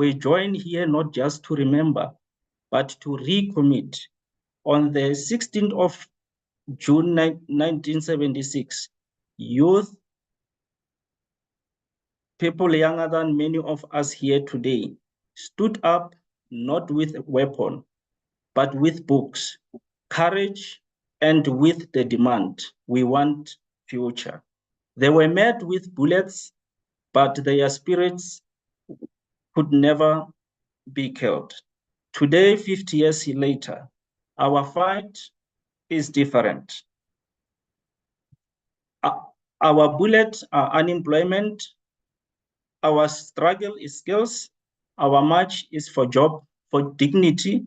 we join here not just to remember, but to recommit. On the 16th of June 1976, youth, people younger than many of us here today, stood up not with a weapon, but with books, courage, and with the demand, we want future. They were met with bullets, but their spirits could never be killed. Today, 50 years later, our fight is different. Our bullets are unemployment, our struggle is skills, our march is for job, for dignity,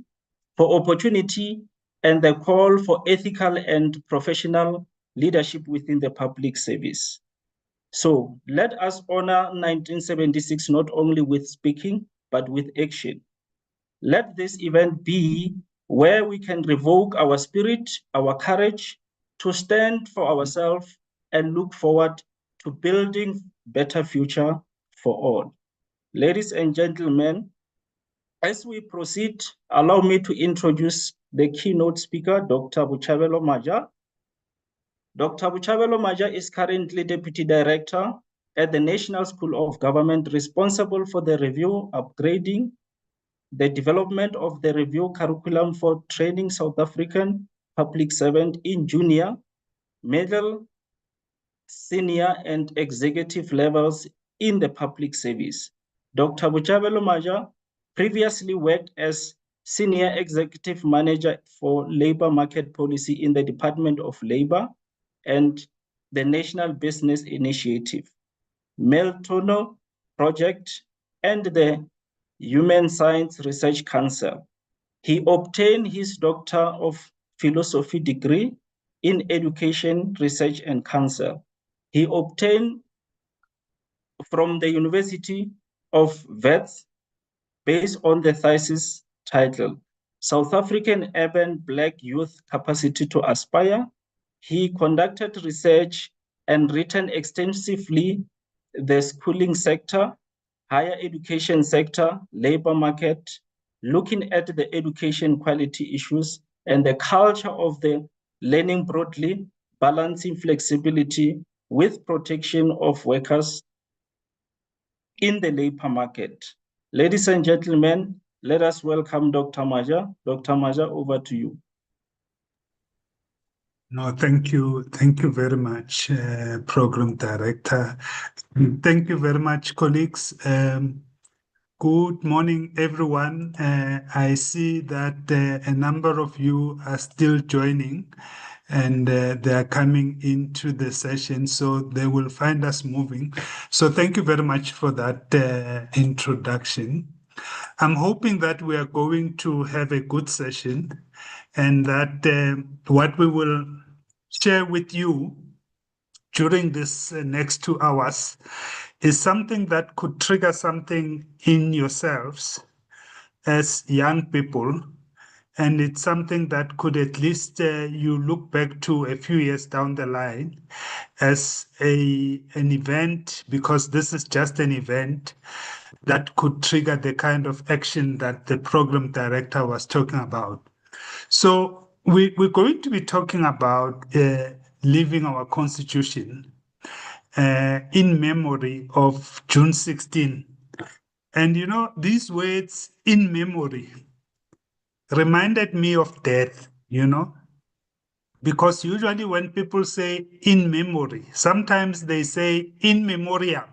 for opportunity, and the call for ethical and professional leadership within the public service. So let us honor 1976 not only with speaking, but with action. Let this event be where we can revoke our spirit, our courage to stand for ourselves and look forward to building better future for all. Ladies and gentlemen, as we proceed, allow me to introduce the keynote speaker, Dr. Buchabelo Maja. Dr. Buchabelo Maja is currently Deputy Director at the National School of Government, responsible for the review, upgrading, the development of the review curriculum for training South African public servant in junior, middle, senior, and executive levels in the public service. Dr. Buchabelo Maja previously worked as Senior Executive Manager for Labor Market Policy in the Department of Labor and the National Business Initiative, Meltono Project, and the Human Science Research Council. He obtained his Doctor of Philosophy degree in Education, Research, and Council. He obtained from the University of Wits based on the thesis titled South African Urban Black Youth Capacity to Aspire. He conducted research and written extensively the schooling sector, higher education sector, labor market, looking at the education quality issues and the culture of the learning broadly, balancing flexibility with protection of workers in the labor market. Ladies and gentlemen, let us welcome Dr. Maja. Dr. Maja, over to you. No, thank you. Thank you very much, Program Director. Thank you very much, colleagues. Good morning, everyone. I see that a number of you are still joining and they are coming into the session, so they will find us moving. So thank you very much for that introduction. I'm hoping that we are going to have a good session and that what we will share with you during this next 2 hours is something that could trigger something in yourselves as young people. And it's something that could at least you look back to a few years down the line as an event, because this is just an event that could trigger the kind of action that the program director was talking about. So we're going to be talking about living our constitution in memory of June 16. And you know, these words, in memory, reminded me of death, you know, because usually when people say in memory, sometimes they say in memoriam.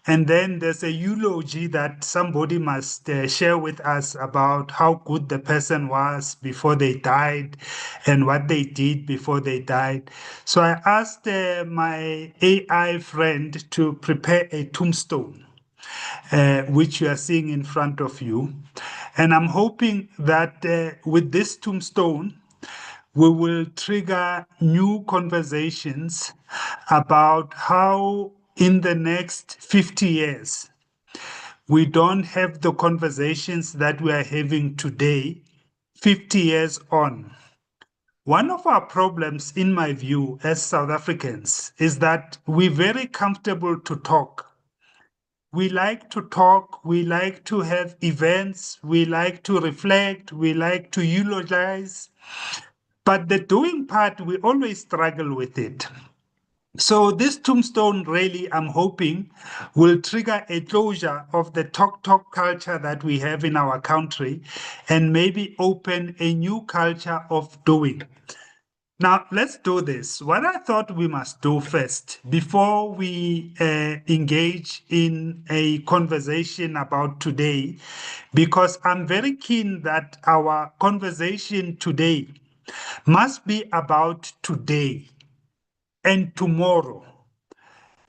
And then there's a eulogy that somebody must share with us about how good the person was before they died and what they did before they died. So I asked my AI friend to prepare a tombstone, which you are seeing in front of you. And I'm hoping that with this tombstone, we will trigger new conversations about how in the next 50 years, we don't have the conversations that we are having today, 50 years on. One of our problems, in my view, as South Africans, is that we're very comfortable to talk. we like to talk, we like to have events, we like to reflect, we like to eulogize. But the doing part, we always struggle with it. So this tombstone really, I'm hoping, will trigger a closure of the talk culture that we have in our country and maybe open a new culture of doing. Now, let's do this. What I thought we must do first, before we engage in a conversation about today, because I'm very keen that our conversation today must be about today and tomorrow,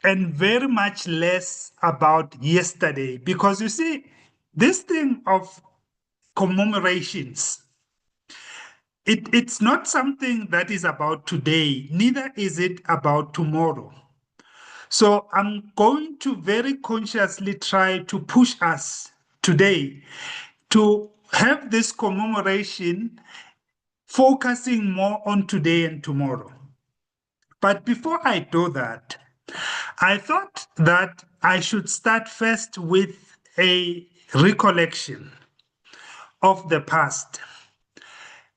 and very much less about yesterday. Because you see, this thing of commemorations, it's not something that is about today, neither is it about tomorrow. So I'm going to very consciously try to push us today to have this commemoration focusing more on today and tomorrow. But before I do that, I thought that I should start first with a recollection of the past.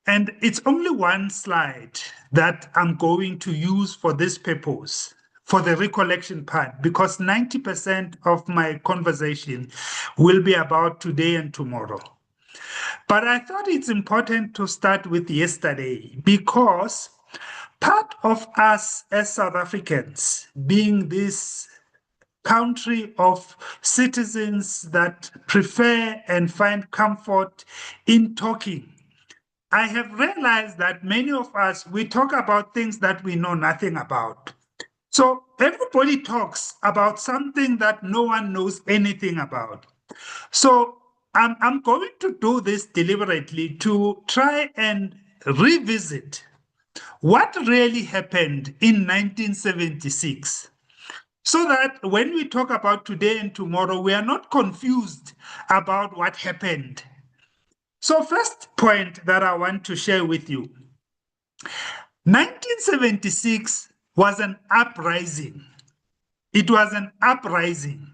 And it's only one slide that I'm going to use for this purpose, for the recollection part, because 90% of my conversation will be about today and tomorrow. But I thought it's important to start with yesterday because part of us as South Africans, being this country of citizens that prefer and find comfort in talking, I have realized that many of us, we talk about things that we know nothing about. So everybody talks about something that no one knows anything about. So I'm going to do this deliberately to try and revisit what really happened in 1976. So that when we talk about today and tomorrow, we are not confused about what happened. So, first point that I want to share with you, 1976 was an uprising. It was an uprising.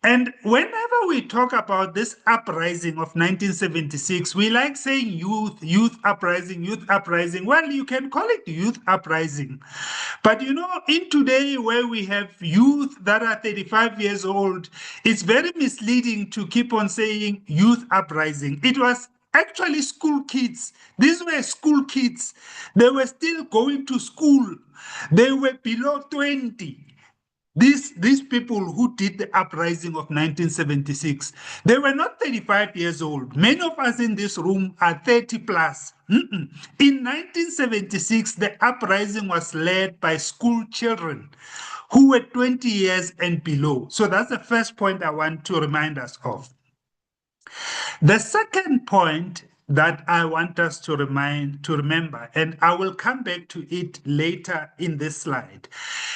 And whenever we talk about this uprising of 1976, we like saying youth uprising, youth uprising. Well, you can call it youth uprising. But you know, in today where we have youth that are 35 years old, it's very misleading to keep on saying youth uprising. It was actually school kids. These were school kids. They were still going to school. They were below 20. These people who did the uprising of 1976, they were not 35 years old. Many of us in this room are 30 plus. In 1976, the uprising was led by school children who were 20 years and below. So that's the first point I want to remind us of. The second point that I want us to remember, and I will come back to it later in this slide,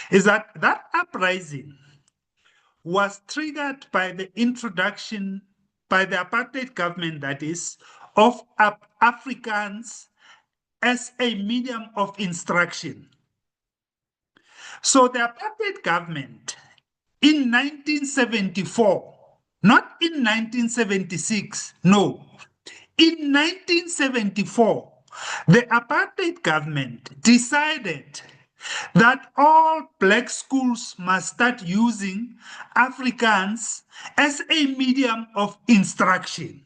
is that uprising was triggered by the introduction by the apartheid government, that is, of Afrikaans as a medium of instruction. So the apartheid government in 1974, not in 1976, no, in 1974, the apartheid government decided that all black schools must start using Afrikaans as a medium of instruction.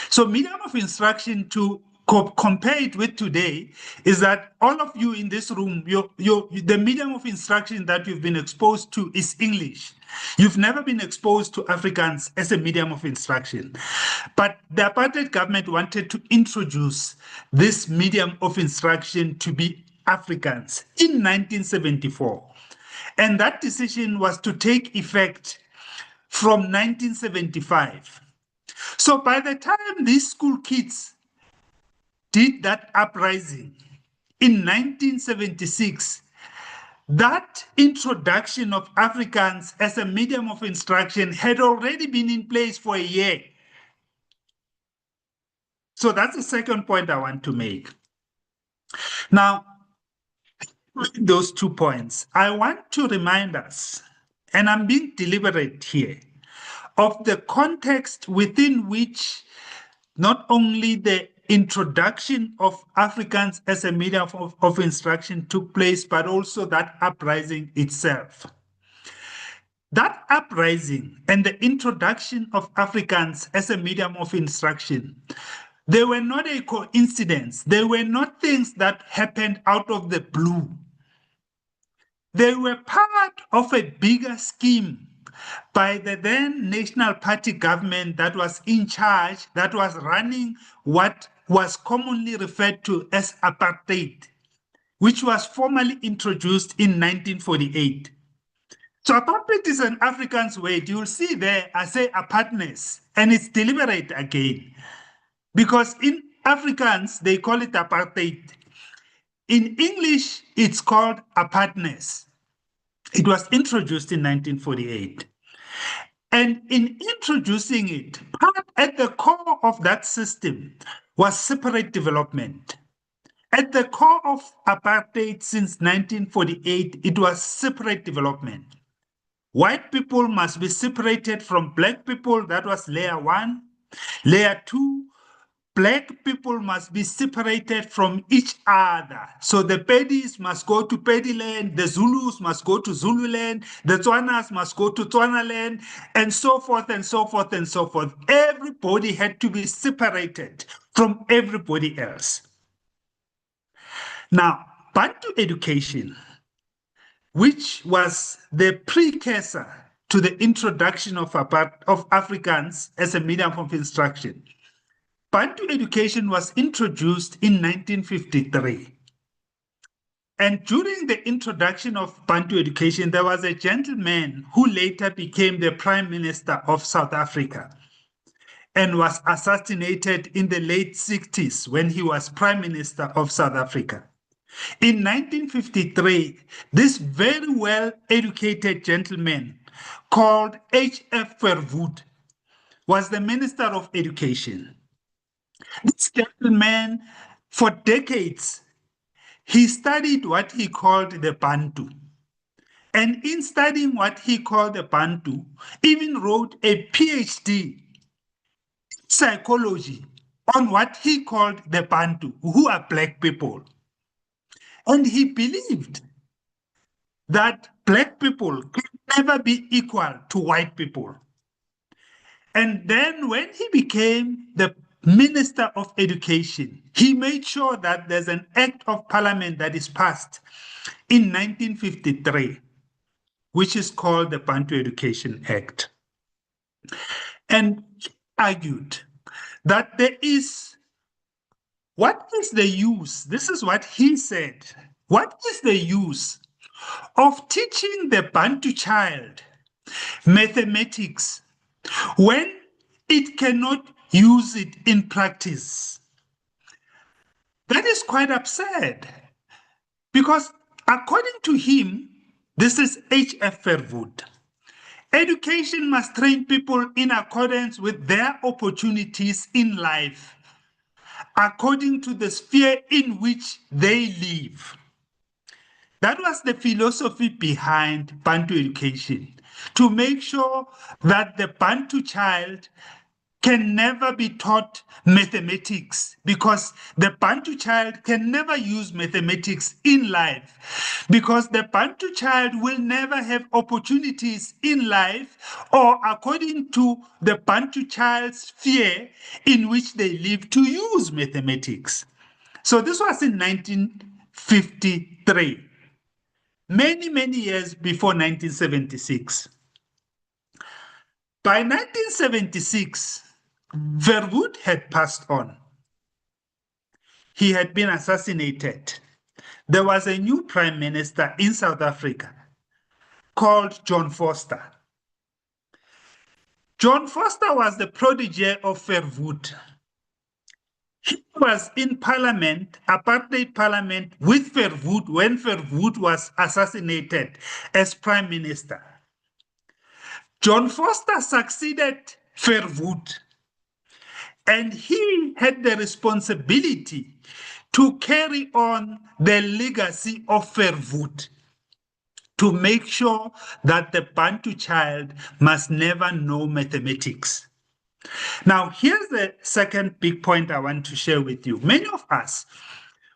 So medium of instruction, to compare it with today, is that all of you in this room, the medium of instruction that you've been exposed to is English. You've never been exposed to Afrikaans as a medium of instruction. But the apartheid government wanted to introduce this medium of instruction to be Afrikaans in 1974. And that decision was to take effect from 1975. So by the time these school kids did that uprising in 1976, that introduction of Afrikaans as a medium of instruction had already been in place for a year. So that's the second point I want to make. Now, those 2 points, I want to remind us and I'm being deliberate here, of the context within which not only the introduction of Afrikaans as a medium of instruction took place, but also that uprising itself. That uprising and the introduction of Afrikaans as a medium of instruction, they were not a coincidence. They were not things that happened out of the blue. They were part of a bigger scheme by the then National Party government that was in charge, that was running what was commonly referred to as apartheid, which was formally introduced in 1948. So apartheid is an Afrikaans word. You'll see there, I say apartness, and it's deliberate again. Because in Afrikaans, they call it apartheid. In English, it's called apartness. It was introduced in 1948. And in introducing it, at the core of that system was separate development. At the core of apartheid since 1948, it was separate development. White people must be separated from black people. That was layer one. Layer two, black people must be separated from each other. So the Pedis must go to Pedi land, the Zulus must go to Zulu land, the Tswanas must go to Tswana land, and so forth and so forth and so forth. Everybody had to be separated from everybody else. Now, Bantu education, which was the precursor to the introduction of Afrikaans as a medium of instruction, Bantu education was introduced in 1953. And during the introduction of Bantu education, there was a gentleman who later became the Prime Minister of South Africa and was assassinated in the late 60s when he was Prime Minister of South Africa. In 1953, this very well-educated gentleman called H.F. Verwoerd was the Minister of Education. This gentleman, for decades, he studied what he called the Bantu. And in studying what he called the Bantu, even wrote a PhD in psychology on what he called the Bantu, who are black people. And he believed that black people can never be equal to white people. And then when he became the Minister of Education, he made sure that there's an act of parliament that is passed in 1953, which is called the Bantu Education Act. And he argued that what is the use? This is what he said. What is the use of teaching the Bantu child mathematics when it cannot use it in practice? That is quite absurd, because according to him, this is H.F. Verwoerd, education must train people in accordance with their opportunities in life, according to the sphere in which they live. That was the philosophy behind Bantu education, to make sure that the Bantu child can never be taught mathematics, because the Bantu child can never use mathematics in life, because the Bantu child will never have opportunities in life, or according to the Bantu child's sphere in which they live, to use mathematics. So this was in 1953, many years before 1976. By 1976, Verwoerd had passed on. He had been assassinated. There was a new prime minister in South Africa called John Vorster. John Vorster was the protege of Verwoerd. He was in parliament, apartheid parliament, with Verwoerd when Verwoerd was assassinated as prime minister. John Vorster succeeded Verwoerd, and he had the responsibility to carry on the legacy of Verwoerd. to make sure that the Bantu child must never know mathematics. Now, here's the second big point I want to share with you. Many of us,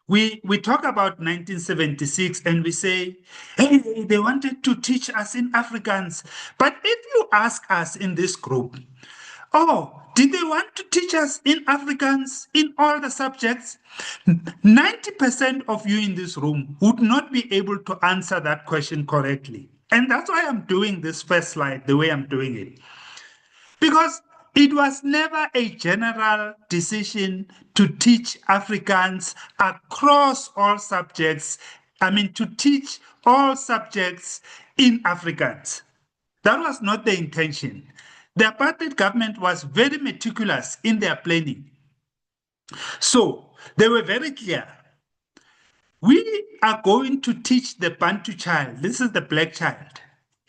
we talk about 1976 and we say, hey, they wanted to teach us in Afrikaans. But if you ask us in this group, oh, did they want to teach us in Afrikaans in all the subjects? 90% of you in this room would not be able to answer that question correctly. And that's why I'm doing this first slide the way I'm doing it. Because it was never a general decision to teach Afrikaans across all subjects. To teach all subjects in Afrikaans. That was not the intention. The apartheid government was very meticulous in their planning. So they were very clear. We are going to teach the Bantu child, this is the black child,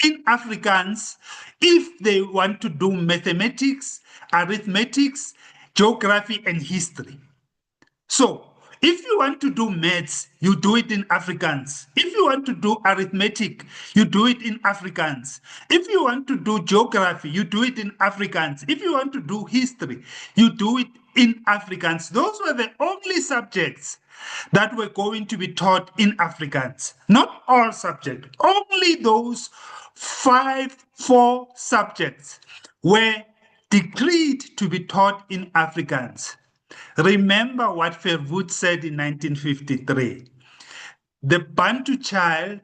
in Afrikaans if they want to do mathematics, arithmetics, geography, and history. So if you want to do maths, you do it in Afrikaans. If you want to do arithmetic, you do it in Afrikaans. If you want to do geography, you do it in Afrikaans. If you want to do history, you do it in Afrikaans. Those were the only subjects that were going to be taught in Afrikaans. Not all subjects, only those 4 subjects were decreed to be taught in Afrikaans. Remember what Verwoerd said in 1953. The Bantu child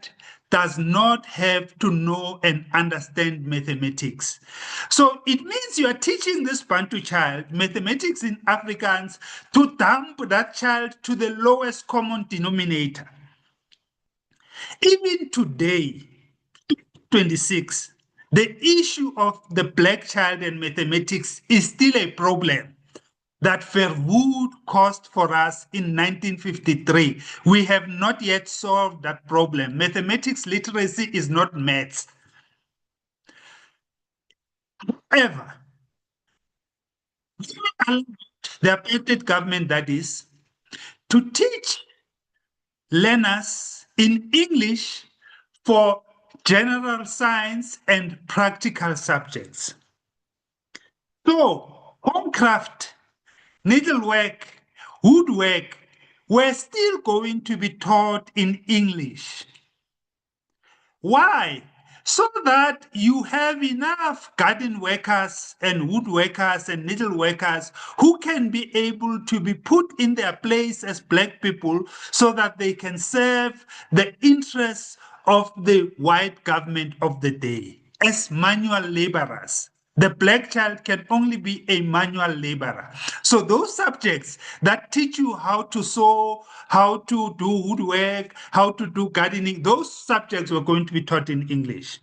does not have to know and understand mathematics. So it means you are teaching this Bantu child mathematics in Afrikaans to dump that child to the lowest common denominator. Even today, 26, the issue of the black child and mathematics is still a problem that Verwoerd caused for us in 1953. We have not yet solved that problem. Mathematics literacy is not maths. However, the apartheid government, that is, to teach learners in English for general science and practical subjects. So, homecraft, needlework, woodwork were still going to be taught in English. Why? So that you have enough garden workers and woodworkers and needleworkers who can be able to be put in their place as black people so that they can serve the interests of the white government of the day as manual laborers. The black child can only be a manual laborer. So those subjects that teach you how to sew, how to do woodwork, how to do gardening, those subjects were going to be taught in English.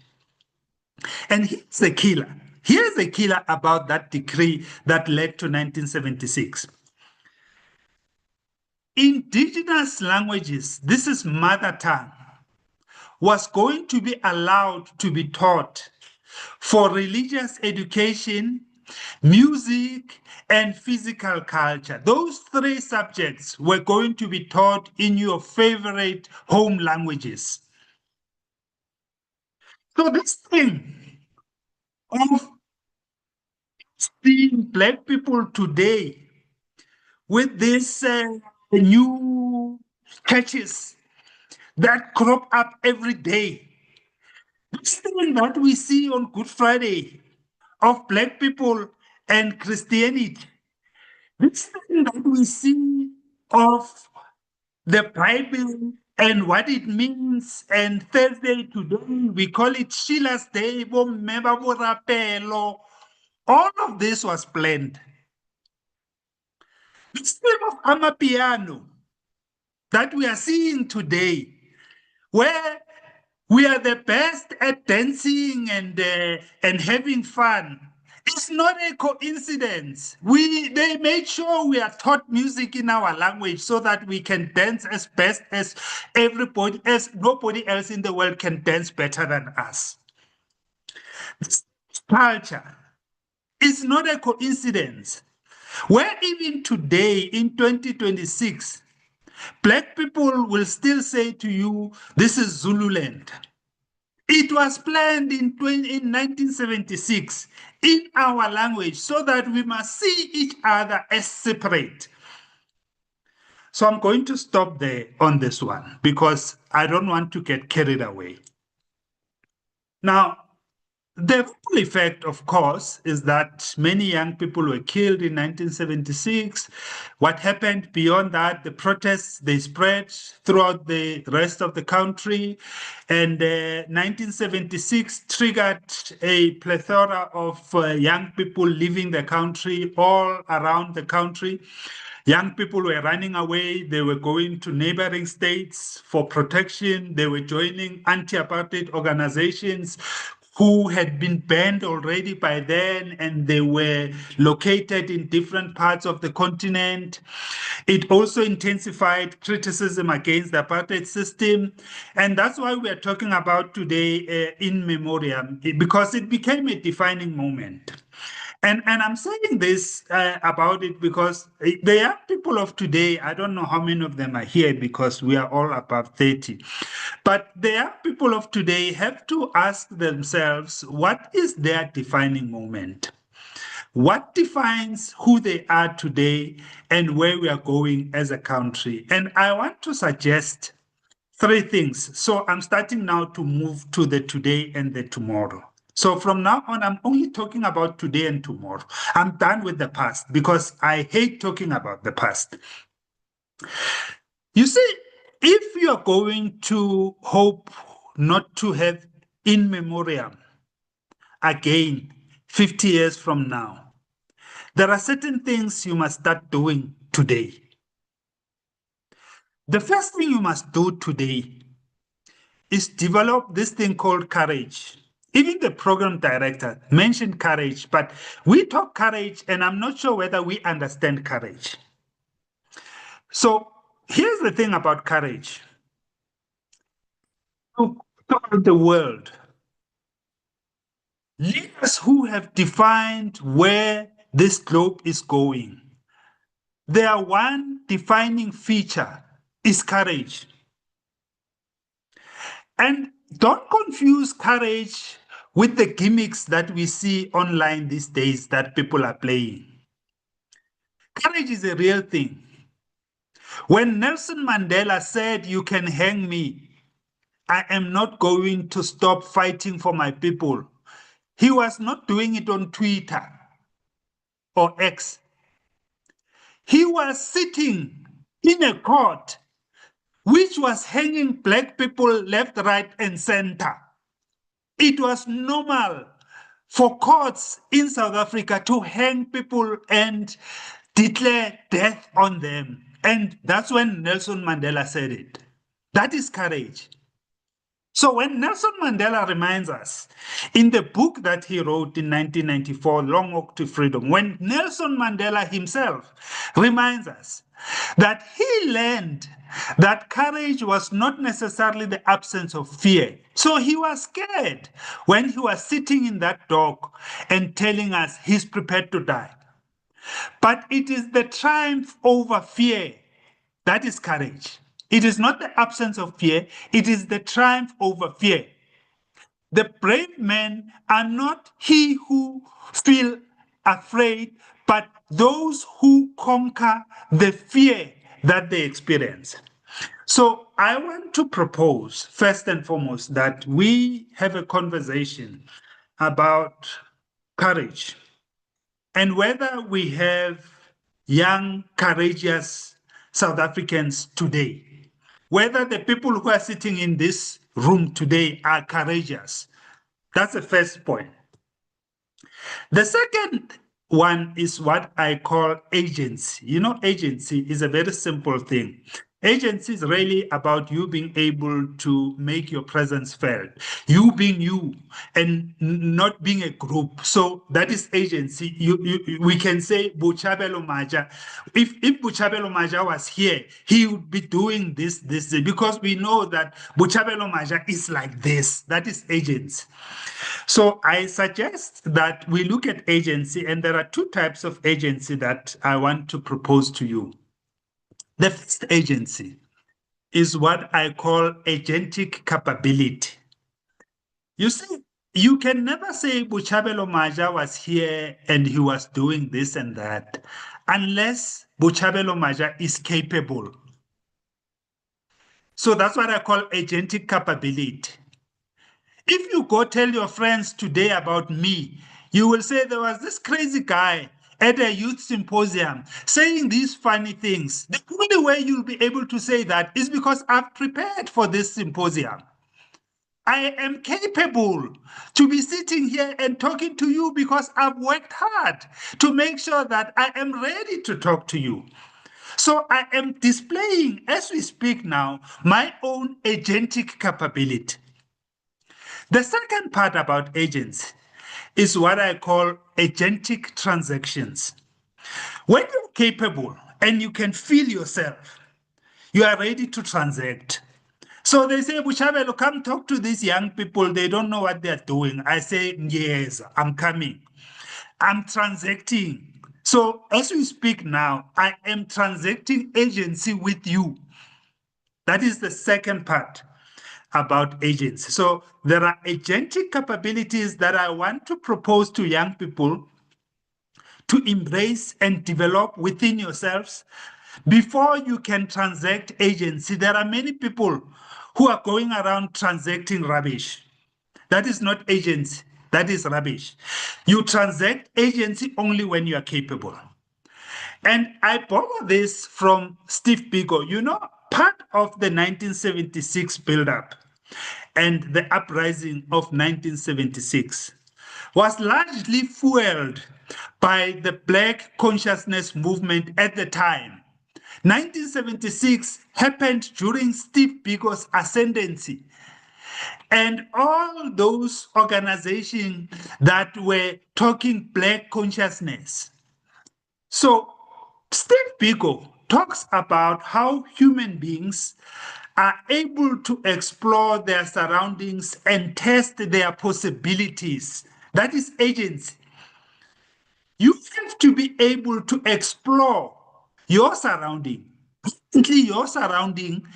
And here's the killer. Here's the killer about that decree that led to 1976. Indigenous languages, this is mother tongue, was going to be allowed to be taught for religious education, music, and physical culture. Those 3 subjects were going to be taught in your favorite home languages. So this thing of seeing black people today with these new churches that crop up every day, this thing that we see on Good Friday of black people and Christianity, this thing that we see of the Bible and what it means, and Thursday today, we call it Sheila's Day, all of this was planned. The system of Amapiano that we are seeing today, where we are the best at dancing and having fun, it's not a coincidence. They made sure we are taught music in our language so that we can dance as best as everybody, as nobody else in the world can dance better than us. This culture is not a coincidence. Where even today in 2026, black people will still say to you, this is Zululand. It was planned in 1976 in our language so that we must see each other as separate. So I'm going to stop there on this one because I don't want to get carried away. Now, the full effect, of course, is that many young people were killed in 1976. What happened beyond that, the protests, they spread throughout the rest of the country. And 1976 triggered a plethora of young people leaving the country all around the country. Young people were running away. They were going to neighboring states for protection. They were joining anti-apartheid organizations who had been banned already by then, and they were located in different parts of the continent. It also intensified criticism against the apartheid system. And that's why we are talking about today in memoriam, because it became a defining moment. And I'm saying this about it because the young people of today, I don't know how many of them are here because we are all above 30. But the young people of today have to ask themselves, what is their defining moment? What defines who they are today and where we are going as a country? And I want to suggest three things. So I'm starting now to move to the today and the tomorrow. So from now on, I'm only talking about today and tomorrow. I'm done with the past because I hate talking about the past. You see, if you're going to hope not to have in memoriam again 50 years from now, there are certain things you must start doing today. The first thing you must do today is develop this thing called courage. Even the program director mentioned courage, but we talk courage, and I'm not sure whether we understand courage. So here's the thing about courage. Throughout the world, leaders who have defined where this globe is going, their one defining feature is courage. And don't confuse courage with the gimmicks that we see online these days that people are playing. Courage is a real thing. When Nelson Mandela said, "You can hang me, I am not going to stop fighting for my people," he was not doing it on Twitter or X. He was sitting in a court which was hanging black people left, right, and center. It was normal for courts in South Africa to hang people and declare death on them. And that's when Nelson Mandela said it. That is courage. So when Nelson Mandela reminds us in the book that he wrote in 1994, Long Walk to Freedom, when Nelson Mandela himself reminds us that he learned that courage was not necessarily the absence of fear. So he was scared when he was sitting in that dock and telling us he's prepared to die. But it is the triumph over fear that is courage. It is not the absence of fear, it is the triumph over fear. The brave men are not he who feel afraid, but those who conquer the fear that they experience. So I want to propose, first and foremost, that we have a conversation about courage and whether we have young, courageous South Africans today. Whether the people who are sitting in this room today are courageous. That's the first point. The second one is what I call agency. You know, agency is a very simple thing. Agency is really about you being able to make your presence felt, you being you and not being a group. So that is agency. We can say Buchabelo Maja. If Buchabelo Maja was here, he would be doing this, because we know that Buchabelo Maja is like this. That is agency. So I suggest that we look at agency, and there are two types of agency that I want to propose to you. The first agency is what I call agentic capability. You see, you can never say Buchabelo Maja was here and he was doing this and that unless Buchabelo Maja is capable. So that's what I call agentic capability. If you go tell your friends today about me, you will say there was this crazy guy at a youth symposium saying these funny things. The only way you'll be able to say that is because I've prepared for this symposium. I am capable to be sitting here and talking to you because I've worked hard to make sure that I am ready to talk to you. So I am displaying, as we speak now, my own agentic capability. The second part about agents is what I call agentic transactions. When you're capable and you can feel yourself, you are ready to transact. So they say, Bushabelo, come talk to these young people. They don't know what they're doing. I say, yes, I'm coming. I'm transacting. So as we speak now, I am transacting agency with you. That is the second part about agency. So there are agentic capabilities that I want to propose to young people to embrace and develop within yourselves. Before you can transact agency, there are many people who are going around transacting rubbish. That is not agency, that is rubbish. You transact agency only when you are capable. And I borrow this from Steve Biko. You know, part of the 1976 buildup and the uprising of 1976 was largely fueled by the Black consciousness movement at the time. 1976 happened during Steve Biko's ascendancy. And all those organizations that were talking Black consciousness. So Steve Biko talks about how human beings are able to explore their surroundings and test their possibilities. That is agency. You have to be able to explore your surrounding. Currently, your surrounding,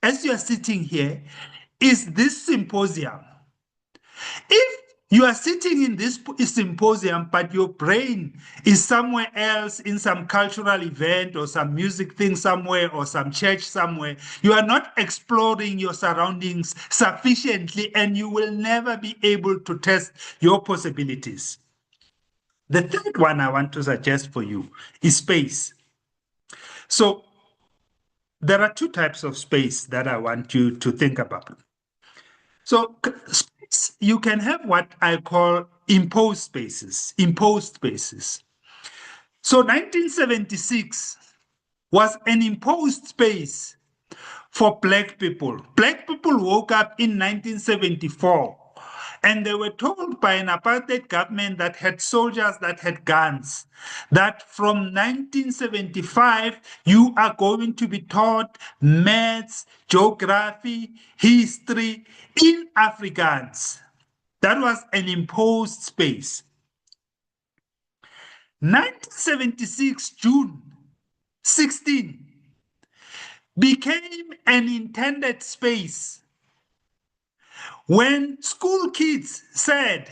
as you are sitting here, is this symposium. If you are sitting in this symposium, but your brain is somewhere else in some cultural event or some music thing somewhere or some church somewhere, you are not exploring your surroundings sufficiently and you will never be able to test your possibilities. The third one I want to suggest for you is space. So there are two types of space that I want you to think about. So space, you can have what I call imposed spaces, imposed spaces. So 1976 was an imposed space for Black people. Black people woke up in 1974 and they were told by an apartheid government that had soldiers that had guns that from 1975 you are going to be taught maths, geography, history in Afrikaans. That was an imposed space. 1976 June 16 became an intended space when school kids said,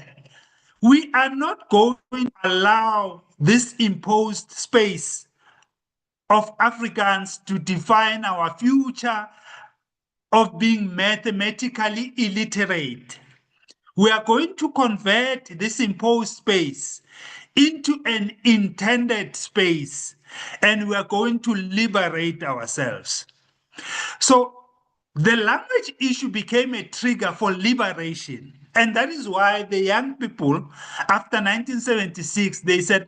we are not going to allow this imposed space of Africans to define our future of being mathematically illiterate. We are going to convert this imposed space into an intended space, and we are going to liberate ourselves. So the language issue became a trigger for liberation. And that is why the young people, after 1976, they said,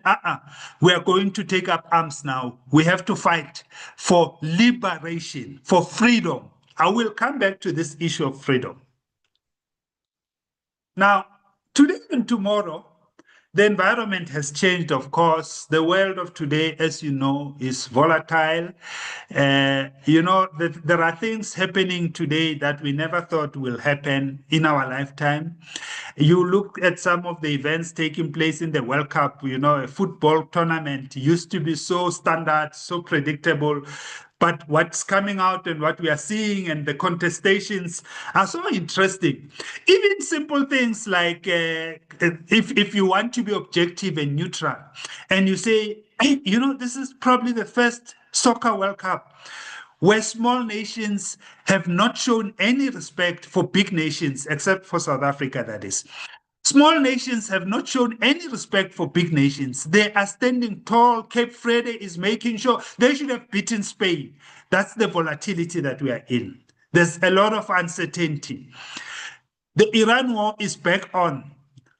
we are going to take up arms now. We have to fight for liberation, for freedom. I will come back to this issue of freedom. Now, today and tomorrow, the environment has changed, of course. The world of today, as you know, is volatile. There are things happening today that we never thought will happen in our lifetime. You look at some of the events taking place in the World Cup, a football tournament used to be so standard, so predictable. But what's coming out and what we are seeing and the contestations are so interesting. Even simple things like if you want to be objective and neutral, and you say, hey, this is probably the first soccer World Cup where small nations have not shown any respect for big nations, except for South Africa, that is. Small nations have not shown any respect for big nations. They are standing tall. Cape Verde is making sure they should have beaten Spain. That's the volatility that we are in. There's a lot of uncertainty. The Iran war is back on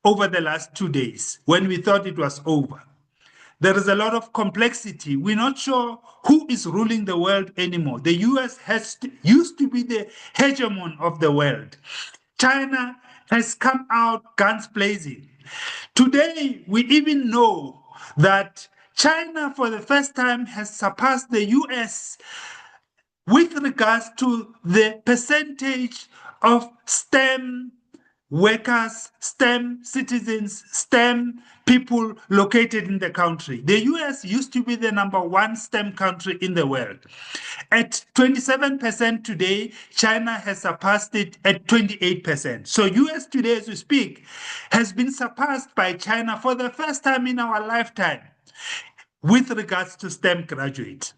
over the last 2 days when we thought it was over. There is a lot of complexity. We're not sure who is ruling the world anymore. The US used to be the hegemon of the world. China has come out guns blazing. Today, we even know that China, for the first time, has surpassed the US with regards to the percentage of STEM workers, STEM citizens, STEM people located in the country. The US used to be the number one STEM country in the world. At 27% today, China has surpassed it at 28%. So US today, as we speak, has been surpassed by China for the first time in our lifetime with regards to STEM graduates.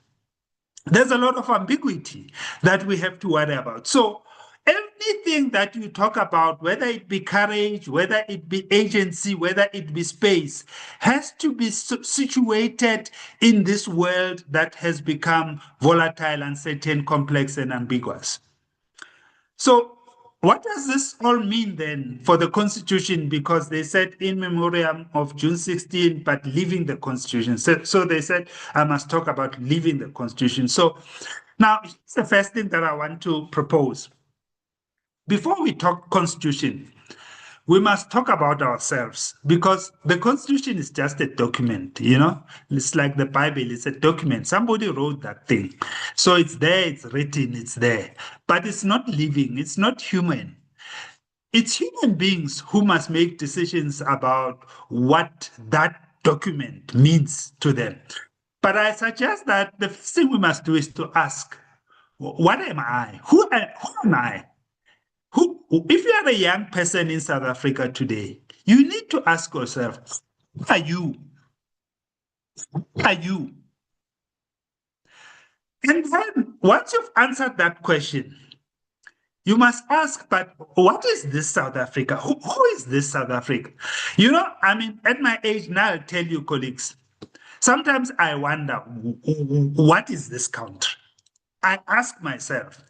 There's a lot of ambiguity that we have to worry about. So anything that you talk about, whether it be courage, whether it be agency, whether it be space, has to be situated in this world that has become volatile, uncertain, complex, and ambiguous. So what does this all mean then for the Constitution? Because they said in memoriam of June 16, but leaving the Constitution. So they said, I must talk about leaving the Constitution. So now, here's the first thing that I want to propose. Before we talk Constitution, we must talk about ourselves because the Constitution is just a document, It's like the Bible, it's a document. Somebody wrote that thing. So it's there, it's written, it's there. But it's not living, it's not human. It's human beings who must make decisions about what that document means to them. But I suggest that the first thing we must do is to ask, what am I? Who am I? If you are a young person in South Africa today, you need to ask yourself, who are you? Who are you? And then once you've answered that question, you must ask, but what is this South Africa? Who is this South Africa? At my age now, I'll tell you, colleagues, sometimes I wonder, what is this country? I ask myself,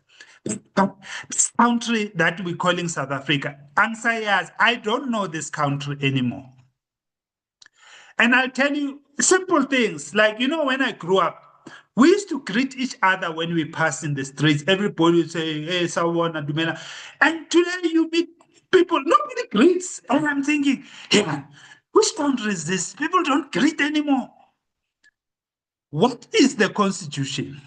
this country that we're calling South Africa, answer yes, I don't know this country anymore. And I'll tell you simple things like, when I grew up, we used to greet each other when we pass in the streets. Everybody would say, hey, Sawona, Dumela. And today you meet people, nobody greets. And I'm thinking, hey, which country is this? People don't greet anymore. What is the Constitution?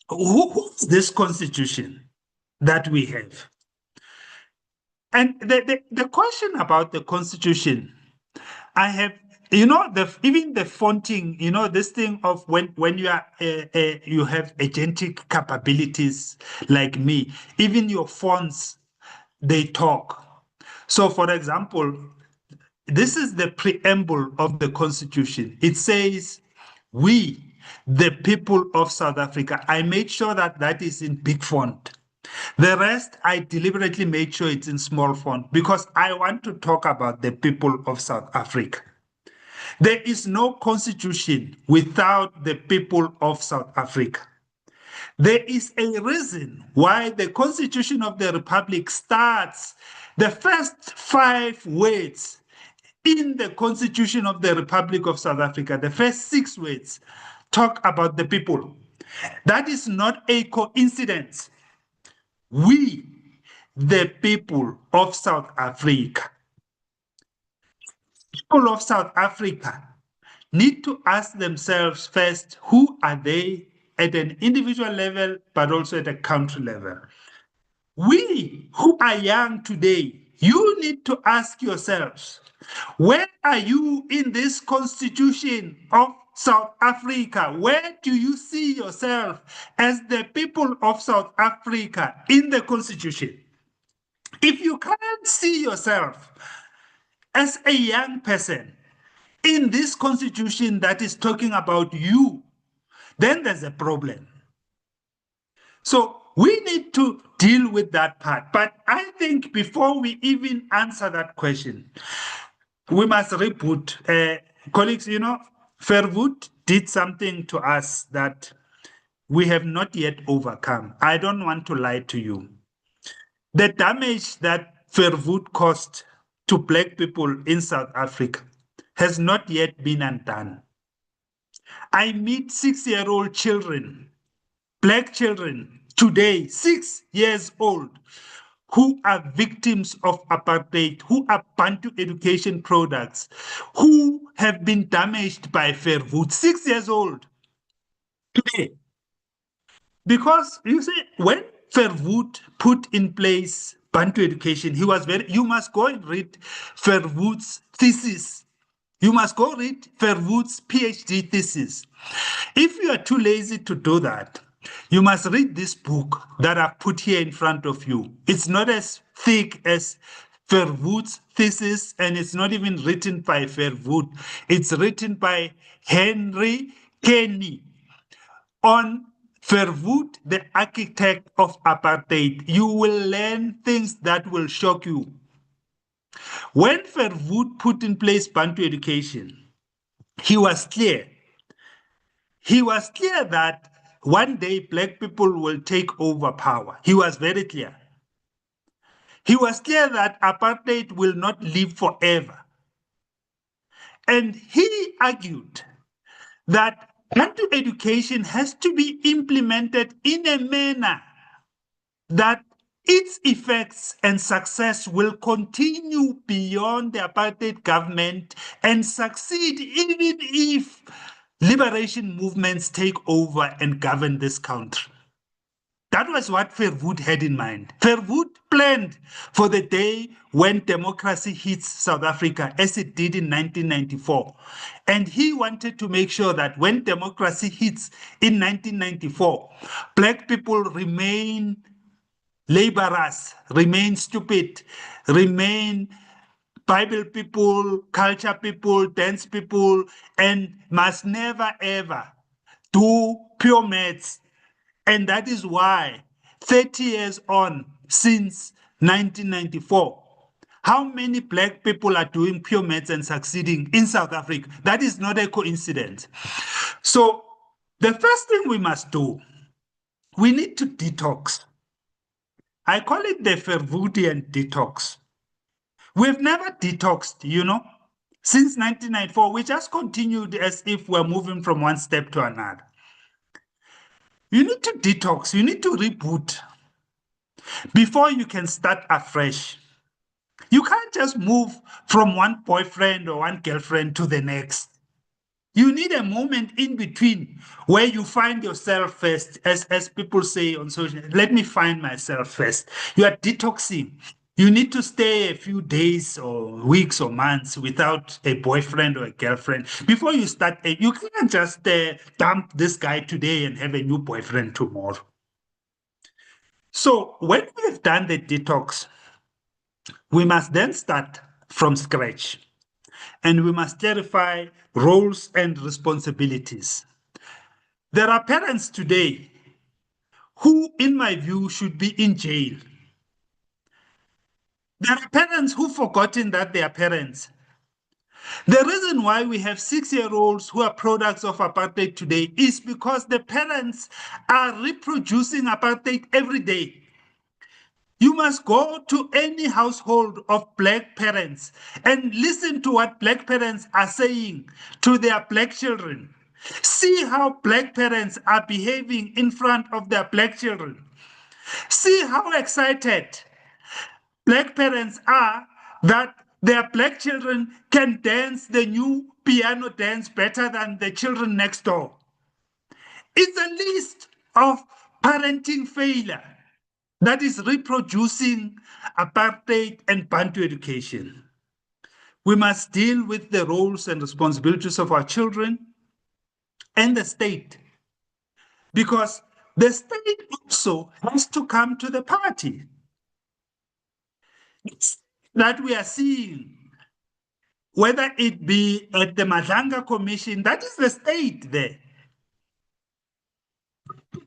Who's this Constitution that we have? And the question about the Constitution, I have, even the fonting, this thing of when you are you have agentic capabilities like me, even your fonts, they talk. So, for example, this is the preamble of the Constitution. It says, "We, the people of South Africa." I made sure that that is in big font. The rest, I deliberately made sure it's in small font because I want to talk about the people of South Africa. There is no constitution without the people of South Africa. There is a reason why the Constitution of the Republic starts the first 5 words in the Constitution of the Republic of South Africa. The first 6 words talk about the people. That is not a coincidence. We, the people of South Africa. People of South Africa need to ask themselves first, who are they at an individual level, but also at a country level? We who are young today, you need to ask yourselves, Where are you in this constitution of South Africa? Where do you see yourself as the people of South Africa in the constitution? If you can't see yourself as a young person in this constitution that is talking about you, then there's a problem. So we need to deal with that part. But I think before we even answer that question, we must reboot. Colleagues, Fairwood did something to us that we have not yet overcome. I don't want to lie to you. The damage that Fairwood caused to Black people in South Africa has not yet been undone. I meet 6-year-old children, Black children, today, 6 years old, who are victims of apartheid, who are Bantu education products, who have been damaged by Fairwood, 6 years old today. Because you see, when Fairwood put in place Bantu education, you must go and read Fairwood's thesis. You must go read Fairwood's PhD thesis. If you are too lazy to do that, you must read this book that I've put here in front of you. It's not as thick as Fairwood's thesis, and it's not even written by Fairwood. It's written by Henry Kenny on Fairwood, the architect of apartheid. You will learn things that will shock you. When Fairwood put in place Bantu education, he was clear. He was clear that one day Black people will take over power. He was very clear. He was clear that apartheid will not live forever. And he argued that Bantu education has to be implemented in a manner that its effects and success will continue beyond the apartheid government and succeed even if liberation movements take over and govern this country. That was what Fairwood had in mind. Fairwood planned for the day when democracy hits South Africa, as it did in 1994. And he wanted to make sure that when democracy hits in 1994, Black people remain laborers, remain stupid, remain Bible people, culture people, dance people, and must never ever do pure maths. And that is why 30 years on since 1994, how many Black people are doing pure maths and succeeding in South Africa? That is not a coincidence. So the first thing we must do, we need to detox. I call it the Fairwoodian detox. We've never detoxed, Since 1994, we just continued as if we're moving from one step to another. You need to detox, you need to reboot before you can start afresh. You can't just move from one boyfriend or one girlfriend to the next. You need a moment in between where you find yourself first, as people say on social. Let me find myself first. You are detoxing. You need to stay a few days or weeks or months without a boyfriend or a girlfriend before you start. You can't just dump this guy today and have a new boyfriend tomorrow. So when we've done the detox, we must then start from scratch. And we must clarify roles and responsibilities. There are parents today who, in my view, should be in jail. There are parents who've forgotten that they are parents. The reason why we have 6-year-olds who are products of apartheid today is because the parents are reproducing apartheid every day. You must go to any household of Black parents and listen to what Black parents are saying to their Black children. See how Black parents are behaving in front of their Black children. See how excited Black parents are that their Black children can dance the new piano dance better than the children next door. It's a list of parenting failure that is reproducing apartheid and Bantu education. We must deal with the roles and responsibilities of our children and the state, because the state also has to come to the party. That we are seeing, whether it be at the Madlanga Commission, that is the state there.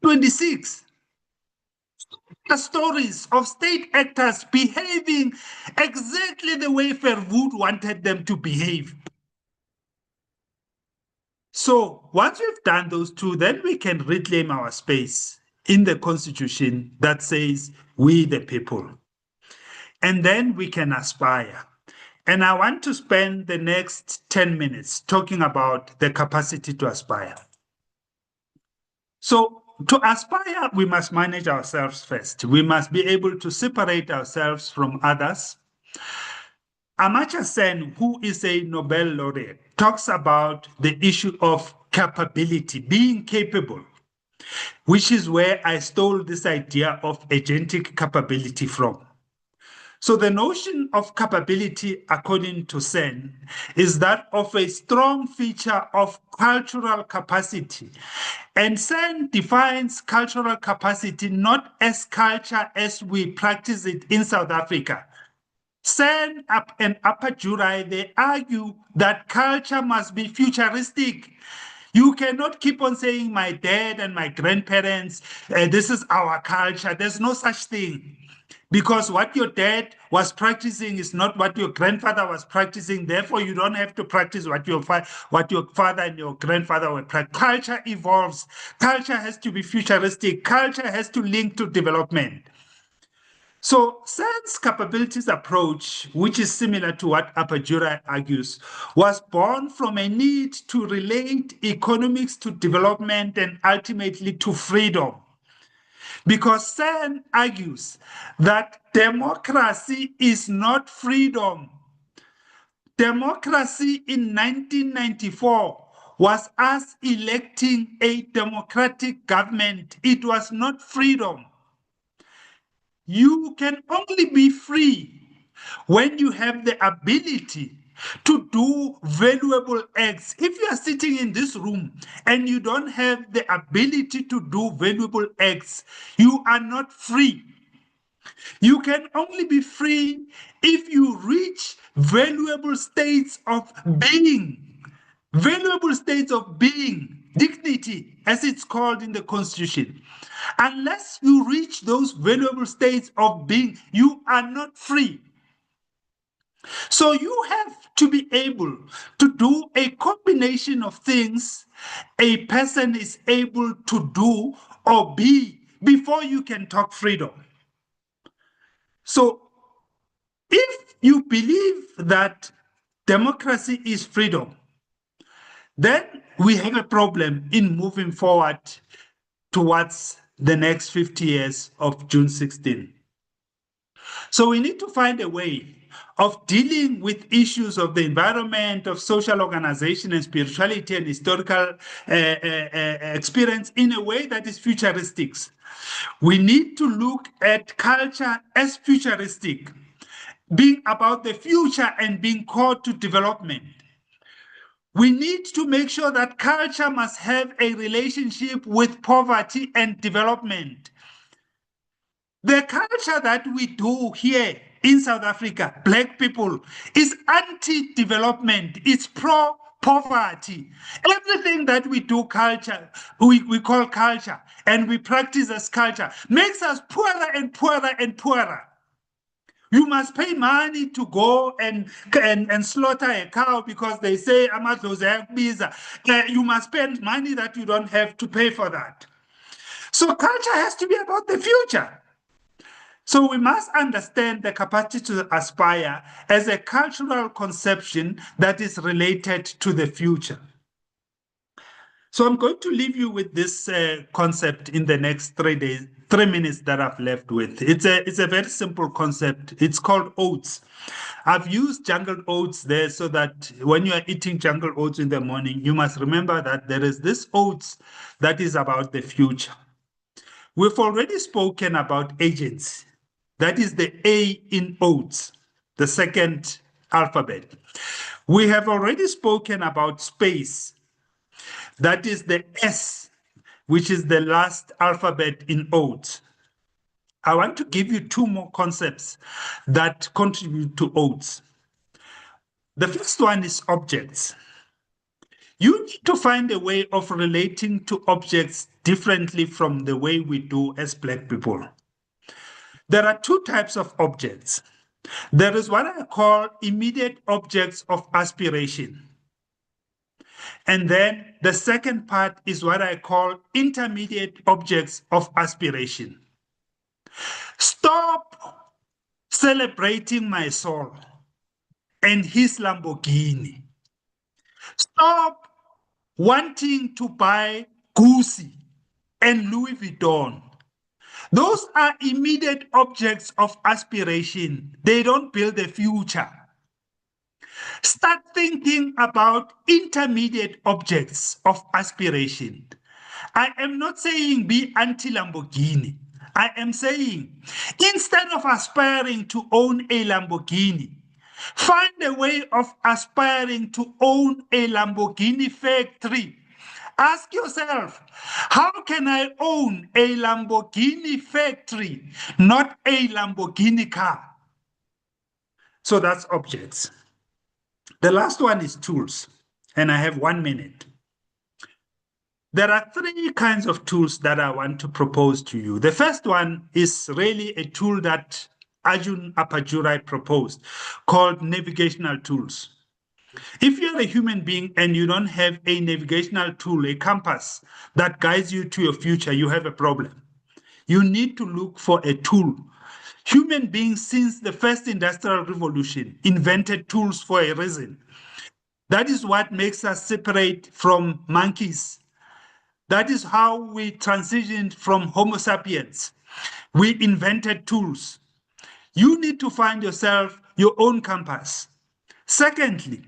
26 stories of state actors behaving exactly the way Verwoerd wanted them to behave. So once we've done those two, then we can reclaim our space in the constitution that says we the people. And then we can aspire. And I want to spend the next 10 minutes talking about the capacity to aspire. So to aspire, we must manage ourselves first. We must be able to separate ourselves from others. Amartya Sen, who is a Nobel laureate, talks about the issue of capability, being capable, which is where I stole this idea of agentic capability from. So the notion of capability, according to Sen, is that of a strong feature of cultural capacity. And Sen defines cultural capacity not as culture as we practice it in South Africa. Sen and Upper Jurai, they argue that culture must be futuristic. You cannot keep on saying my dad and my grandparents, this is our culture. There's no such thing. Because what your dad was practicing is not what your grandfather was practicing. Therefore, you don't have to practice what your father and your grandfather were practicing. Culture evolves. Culture has to be futuristic. Culture has to link to development. So Sen's capabilities approach, which is similar to what Apajura argues, was born from a need to relate economics to development and ultimately to freedom. Because Sen argues that democracy is not freedom. Democracy in 1994 was us electing a democratic government. It was not freedom. You can only be free when you have the ability to do valuable acts. If you are sitting in this room and you don't have the ability to do valuable acts, you are not free. You can only be free if you reach valuable states of being, dignity, as it's called in the Constitution. Unless you reach those valuable states of being, you are not free. So you have to be able to do a combination of things a person is able to do or be before you can talk freedom. So if you believe that democracy is freedom, then we have a problem in moving forward towards the next 50 years of June 16. So we need to find a way of dealing with issues of the environment, of social organization and spirituality and historical experience in a way that is futuristic. We need to look at culture as futuristic, being about the future and being core to development. We need to make sure that culture must have a relationship with poverty and development. The culture that we do here in South Africa, Black people, is anti-development, it's pro-poverty. Everything that we do culture, we call culture, and we practice as culture, makes us poorer and poorer and poorer. You must pay money to go and slaughter a cow because they say, you must spend money that you don't have to pay for that. So culture has to be about the future. So we must understand the capacity to aspire as a cultural conception that is related to the future. So I'm going to leave you with this concept in the next 3 minutes that I've left with. It's a very simple concept. It's called oats. I've used jungle oats there so that when you are eating jungle oats in the morning, you must remember that there is this oats that is about the future. We've already spoken about agency. That is the A in oats, the second alphabet. We have already spoken about space. That is the S, which is the last alphabet in oats. I want to give you two more concepts that contribute to oats. The first one is objects. You need to find a way of relating to objects differently from the way we do as Black people. There are two types of objects. There is what I call immediate objects of aspiration. And then the second part is what I call intermediate objects of aspiration. Stop celebrating my soul and his Lamborghini. Stop wanting to buy Gucci and Louis Vuitton. Those are immediate objects of aspiration. They don't build a future. Start thinking about intermediate objects of aspiration. I am not saying be anti-Lamborghini. I am saying instead of aspiring to own a Lamborghini, find a way of aspiring to own a Lamborghini factory. Ask yourself, how can I own a Lamborghini factory, not a Lamborghini car? So that's objects. The last one is tools, and I have 1 minute. There are three kinds of tools that I want to propose to you. The first one is really a tool that Arjun Apajurai proposed called navigational tools. If you're a human being and you don't have a navigational tool, a compass that guides you to your future, you have a problem. You need to look for a tool. Human beings, since the first industrial revolution, invented tools for a reason. That is what makes us separate from monkeys. That is how we transitioned from Homo sapiens. We invented tools. You need to find yourself your own compass. Secondly,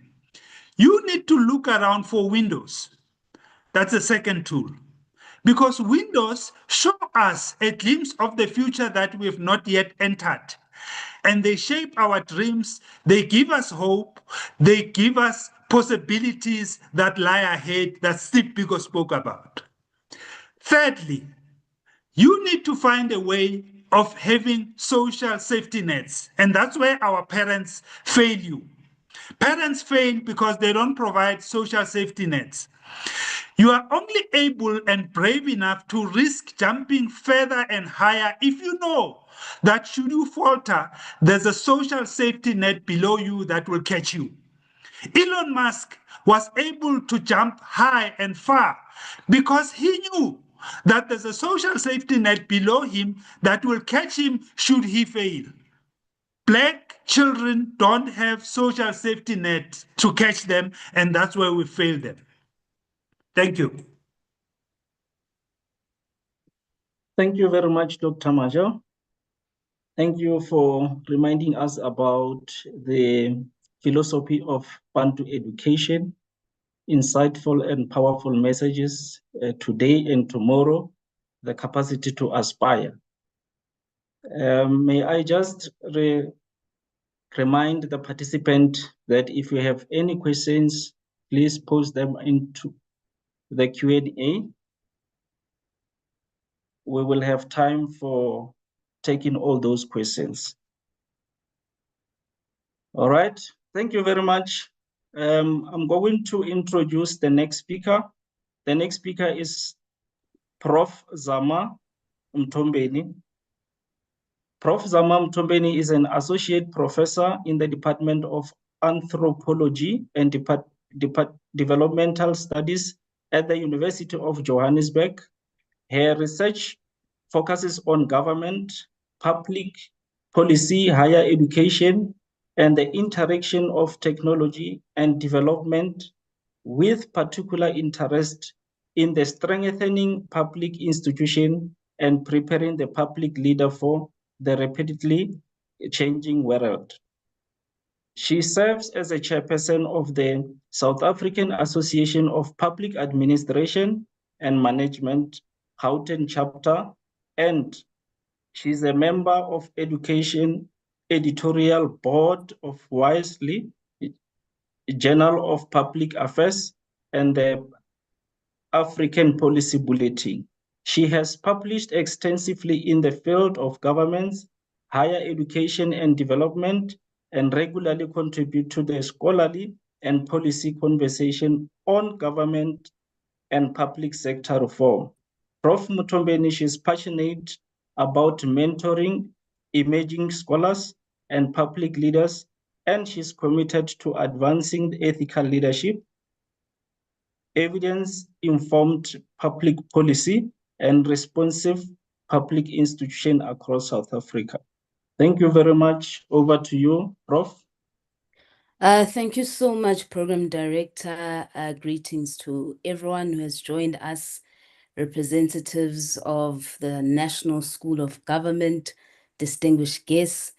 you need to look around for windows. That's the second tool. Because windows show us a glimpse of the future that we have not yet entered. And they shape our dreams. They give us hope. They give us possibilities that lie ahead that Steve Biko spoke about. Thirdly, you need to find a way of having social safety nets. And that's where our parents fail you. Parents fail because they don't provide social safety nets. You are only able and brave enough to risk jumping further and higher if you know that should you falter, there's a social safety net below you that will catch you. Elon Musk was able to jump high and far because he knew that there's a social safety net below him that will catch him should he fail. Black children don't have social safety net to catch them, and that's where we fail them. Thank you. Thank you very much, Dr. Majo. Thank you for reminding us about the philosophy of Bantu education, insightful and powerful messages today and tomorrow, the capacity to aspire. May I just remind the participant that if you have any questions, please post them into the Q&A. We will have time for taking all those questions. All right, thank you very much. I'm going to introduce the next speaker. The next speaker is Prof. Zama Mtombeni. Prof. Zama Mtombeni is an associate professor in the Department of Anthropology and Developmental Studies at the University of Johannesburg. Her research focuses on government, public policy, higher education, and the interaction of technology and development, with particular interest in the strengthening public institution and preparing the public leader for the rapidly changing world. She serves as a chairperson of the South African Association of Public Administration and Management, Gauteng chapter, and she's a member of Education editorial board of Wisely, Journal of Public Affairs, and the African Policy Bulletin. She has published extensively in the field of governance, higher education and development, and regularly contribute to the scholarly and policy conversation on government and public sector reform. Prof. Mutombeni is passionate about mentoring emerging scholars and public leaders, and she's committed to advancing ethical leadership, evidence-informed public policy, and responsive public institution across South Africa. Thank you very much. Over to you, Prof. Thank you so much, Program Director. Greetings to everyone who has joined us, representatives of the National School of Government, distinguished guests,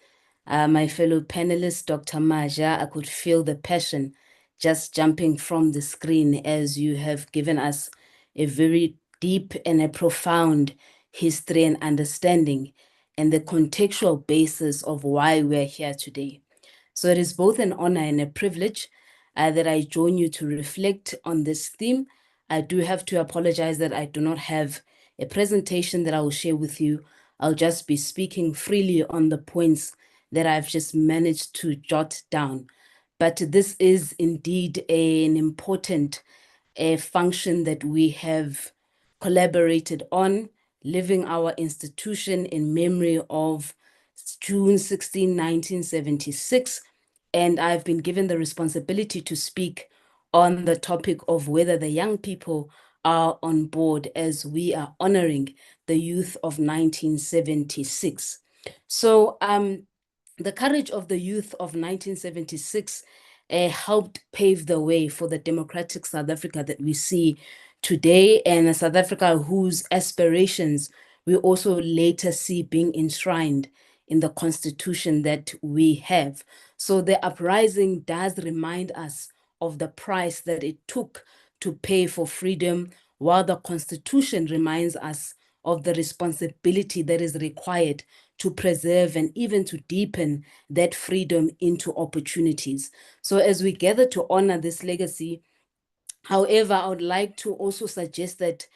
my fellow panelists, Dr. Maja. I could feel the passion just jumping from the screen as you have given us a very deep and a profound history and understanding and the contextual basis of why we're here today. So it is both an honor and a privilege that I join you to reflect on this theme. I do have to apologize that I do not have a presentation that I will share with you. I'll just be speaking freely on the points that I've just managed to jot down. But this is indeed an important function that we have collaborated on, living our institution in memory of June 16, 1976, and I've been given the responsibility to speak on the topic of whether the young people are on board as we are honoring the youth of 1976. So the courage of the youth of 1976 helped pave the way for the democratic South Africa that we see today, and a South Africa whose aspirations we also later see being enshrined in the constitution that we have. So the uprising does remind us of the price that it took to pay for freedom, while the constitution reminds us of the responsibility that is required to preserve and even to deepen that freedom into opportunities. So as we gather to honor this legacy, however, I would like to also suggest that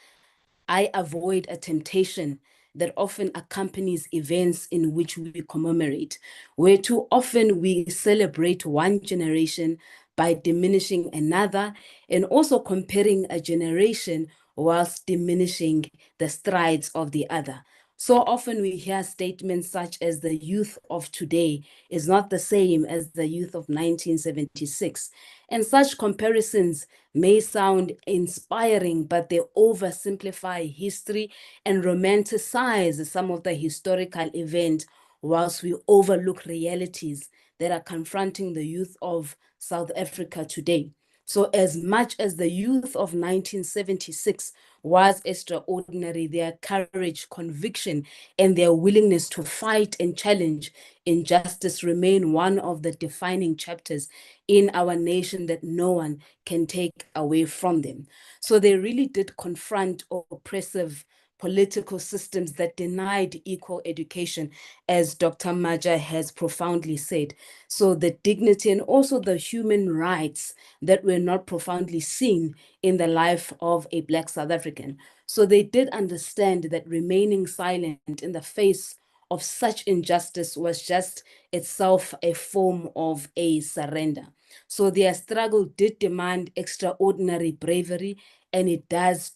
I avoid a temptation that often accompanies events in which we commemorate, where too often we celebrate one generation by diminishing another and also comparing a generation whilst diminishing the strides of the other. So often we hear statements such as the youth of today is not the same as the youth of 1976. And such comparisons may sound inspiring, but they oversimplify history and romanticize some of the historical events whilst we overlook realities that are confronting the youth of South Africa today. So as much as the youth of 1976 was extraordinary, their courage, conviction, and their willingness to fight and challenge injustice remain one of the defining chapters in our nation that no one can take away from them. So they really did confront oppressive political systems that denied equal education, as Dr. Maja has profoundly said. So the dignity and also the human rights that were not profoundly seen in the life of a Black South African. So they did understand that remaining silent in the face of such injustice was just itself a form of a surrender. So their struggle did demand extraordinary bravery, and it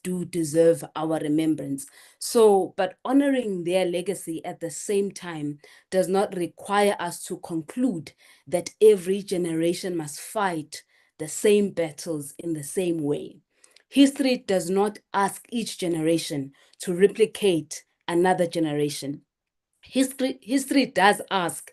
do deserve our remembrance. So, but honoring their legacy at the same time does not require us to conclude that every generation must fight the same battles in the same way. History does not ask each generation to replicate another generation. History does ask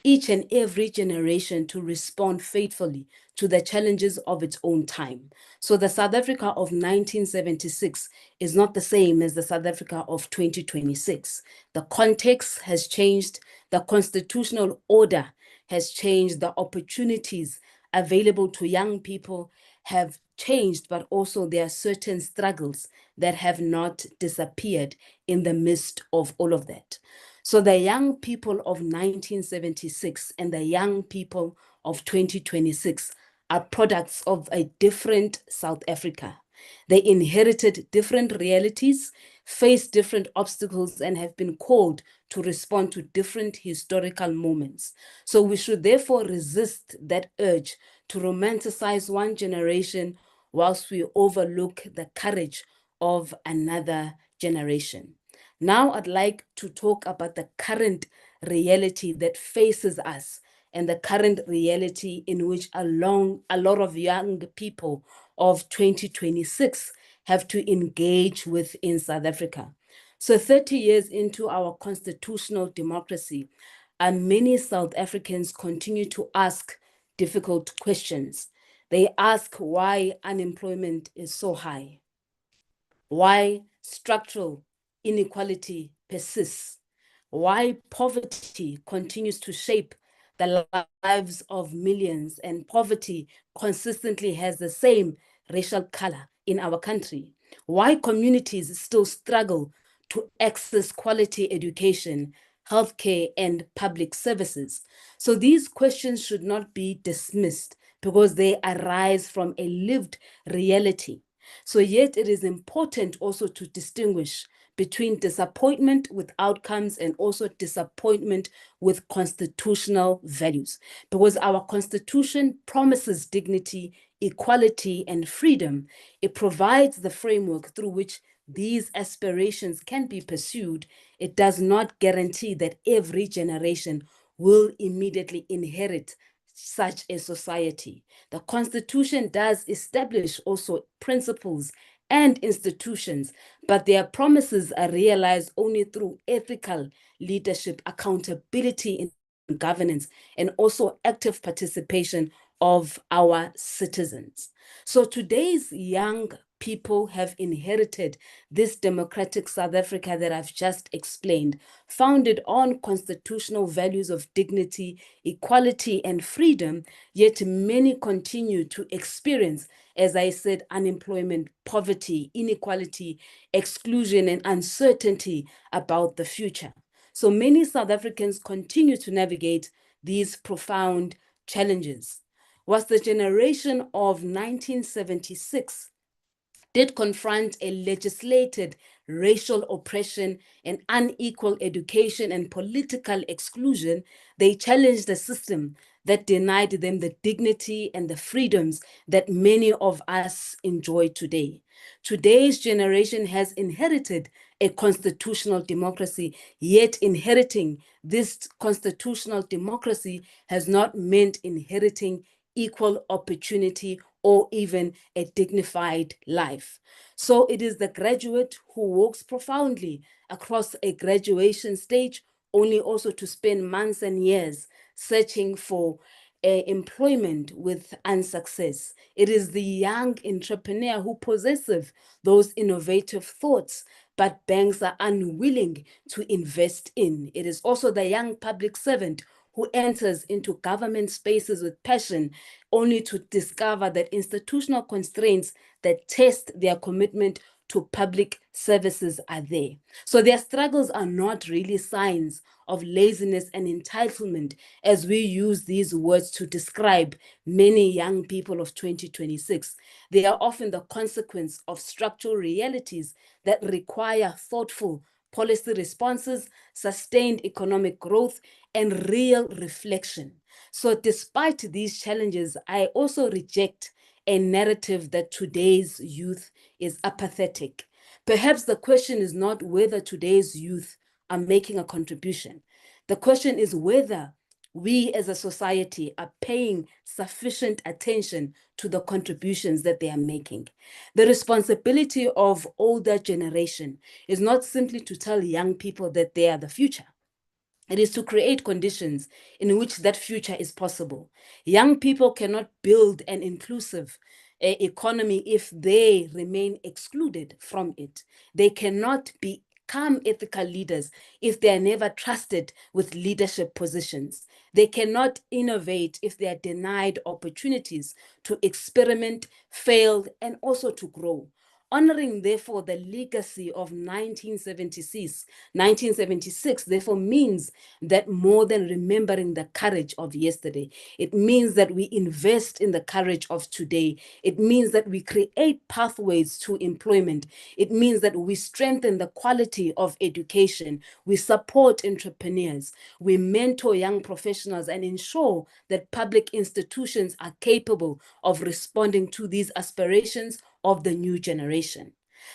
each and every generation to respond faithfully to the challenges of its own time. So the South Africa of 1976 is not the same as the South Africa of 2026. The context has changed, the constitutional order has changed, the opportunities available to young people have changed, but also there are certain struggles that have not disappeared in the midst of all of that. So the young people of 1976 and the young people of 2026 are products of a different South Africa. They inherited different realities, faced different obstacles, and have been called to respond to different historical moments. So we should therefore resist that urge to romanticize one generation whilst we overlook the courage of another generation. Now I'd like to talk about the current reality that faces us and the current reality in which a lot of young people of 2026 have to engage with in South Africa. So 30 years into our constitutional democracy, many South Africans continue to ask difficult questions. They ask why unemployment is so high, why structural inequality persists, why poverty continues to shape the lives of millions, and poverty consistently has the same racial color in our country, why communities still struggle to access quality education, healthcare, and public services. So these questions should not be dismissed because they arise from a lived reality. So yet it is important also to distinguish between disappointment with outcomes and also disappointment with constitutional values, because our constitution promises dignity, equality, and freedom. It provides the framework through which these aspirations can be pursued. It does not guarantee that every generation will immediately inherit such a society. The Constitution does establish also principles and institutions, but their promises are realized only through ethical leadership, accountability in governance, and also active participation of our citizens. So today's young people have inherited this democratic South Africa that I've just explained, founded on constitutional values of dignity, equality, and freedom, yet many continue to experience, as I said, unemployment, poverty, inequality, exclusion, and uncertainty about the future. So many South Africans continue to navigate these profound challenges. Was the generation of 1976 did confront a legislated racial oppression and unequal education and political exclusion, they challenged the system that denied them the dignity and the freedoms that many of us enjoy today. Today's generation has inherited a constitutional democracy, yet inheriting this constitutional democracy has not meant inheriting equal opportunity or even a dignified life. So it is the graduate who walks profoundly across a graduation stage, only also to spend months and years searching for employment with unsuccess. It is the young entrepreneur who possesses those innovative thoughts, but banks are unwilling to invest in. It is also the young public servant who enters into government spaces with passion, only to discover that institutional constraints that test their commitment to public services are there. So their struggles are not really signs of laziness and entitlement, as we use these words to describe many young people of 2026. They are often the consequence of structural realities that require thoughtful policy responses, sustained economic growth, and real reflection. So despite these challenges, I also reject a narrative that today's youth is apathetic. Perhaps the question is not whether today's youth are making a contribution. The question is whether we as a society are paying sufficient attention to the contributions that they are making. The responsibility of older generation is not simply to tell young people that they are the future. It is to create conditions in which that future is possible. Young people cannot build an inclusive economy if they remain excluded from it. They cannot become ethical leaders if they are never trusted with leadership positions. They cannot innovate if they are denied opportunities to experiment, fail, and also to grow. Honoring, therefore, the legacy of 1976, therefore, means that more than remembering the courage of yesterday, it means that we invest in the courage of today. It means that we create pathways to employment. It means that we strengthen the quality of education. We support entrepreneurs. We mentor young professionals and ensure that public institutions are capable of responding to these aspirations of the new generation.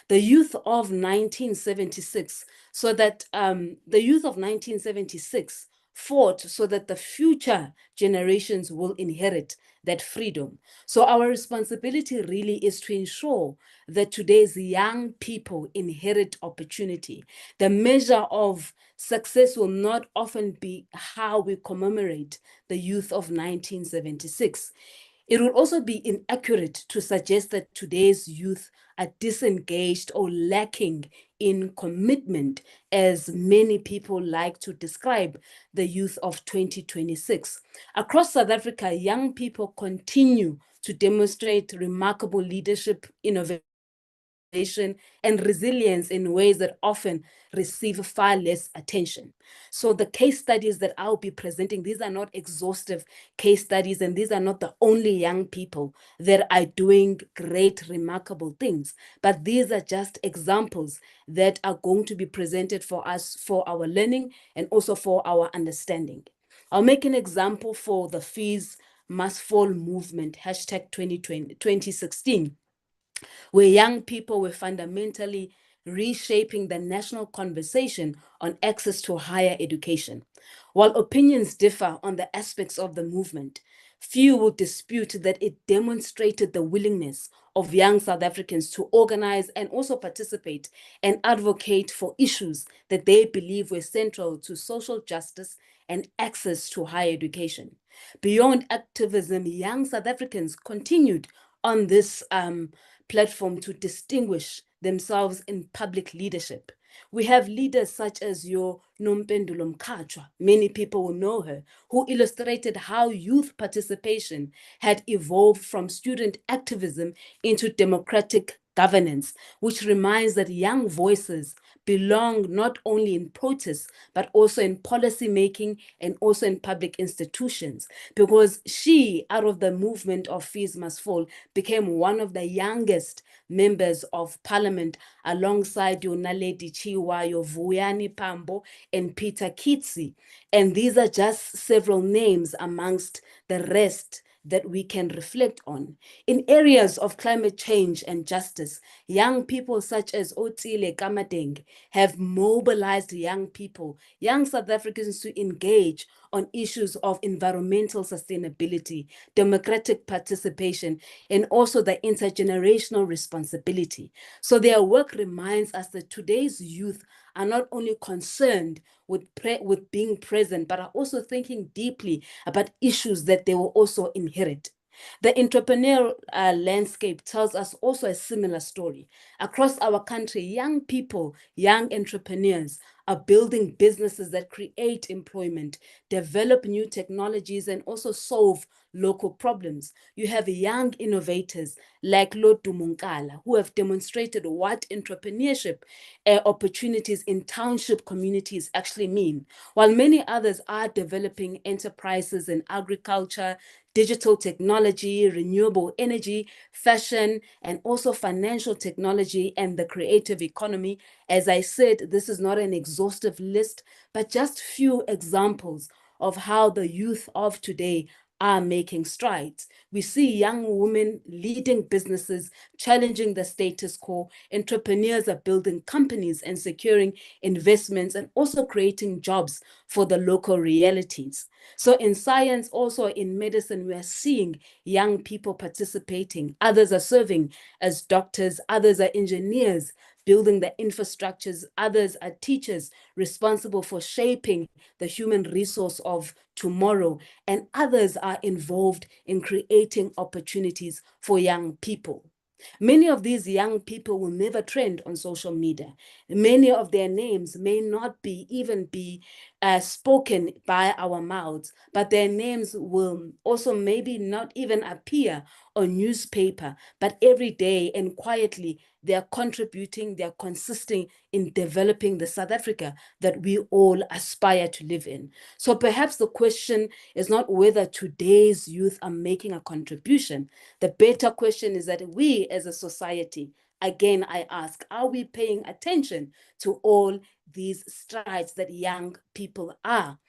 The youth of 1976, the youth of 1976 fought so that the future generations will inherit that freedom. So our responsibility really is to ensure that today's young people inherit opportunity. The measure of success will not often be how we commemorate the youth of 1976. It would also be inaccurate to suggest that today's youth are disengaged or lacking in commitment, as many people like to describe the youth of 2026. Across South Africa, young people continue to demonstrate remarkable leadership, innovation, and resilience in ways that often receive far less attention. So the case studies that I'll be presenting, these are not exhaustive case studies, and these are not the only young people that are doing great, remarkable things, but these are just examples that are going to be presented for us for our learning and also for our understanding. I'll make an example for the Fees Must Fall movement, hashtag 2016, where young people were fundamentally reshaping the national conversation on access to higher education. While opinions differ on the aspects of the movement, few will dispute that it demonstrated the willingness of young South Africans to organize and also participate and advocate for issues that they believe were central to social justice and access to higher education. Beyond activism, young South Africans continued on this platform to distinguish themselves in public leadership. We have leaders such as your Nompendulo Mkhatshwa, many people will know her, who illustrated how youth participation had evolved from student activism into democratic governance, which reminds that young voices belong not only in protests, but also in policy making and also in public institutions. Because she, out of the movement of Fees Must Fall, became one of the youngest members of parliament alongside your Naledi Chiwa, your Vuyani Pambo, and Peter Kitsi. And these are just several names amongst the rest that we can reflect on. In areas of climate change and justice, young people such as Otile Kamadeng have mobilized young people, young South Africans, to engage on issues of environmental sustainability, democratic participation, and also the intergenerational responsibility. So their work reminds us that today's youth are not only concerned with being present, but are also thinking deeply about issues that they will also inherit. The entrepreneurial landscape tells us also a similar story. Across our country, young people, young entrepreneurs are building businesses that create employment, develop new technologies, and also solve local problems. You have young innovators like Lotu Munkala, who have demonstrated what entrepreneurship opportunities in township communities actually mean, while many others are developing enterprises in agriculture, digital technology, renewable energy, fashion, and also financial technology and the creative economy. As I said, this is not an exhaustive list, but just few examples of how the youth of today are making strides. We see young women leading businesses, challenging the status quo. Entrepreneurs are building companies and securing investments and also creating jobs for the local realities. So in science, also in medicine, we are seeing young people participating. Others are serving as doctors, others are engineers, building the infrastructures, others are teachers responsible for shaping the human resource of tomorrow, and others are involved in creating opportunities for young people. Many of these young people will never trend on social media. Many of their names may not even be spoken by our mouths, but their names will also maybe not even appear on newspaper, but every day and quietly they are contributing, they are consisting in developing the South Africa that we all aspire to live in. So perhaps the question is not whether today's youth are making a contribution. The better question is that we as a society, again, I ask, are we paying attention to all these strides that young people are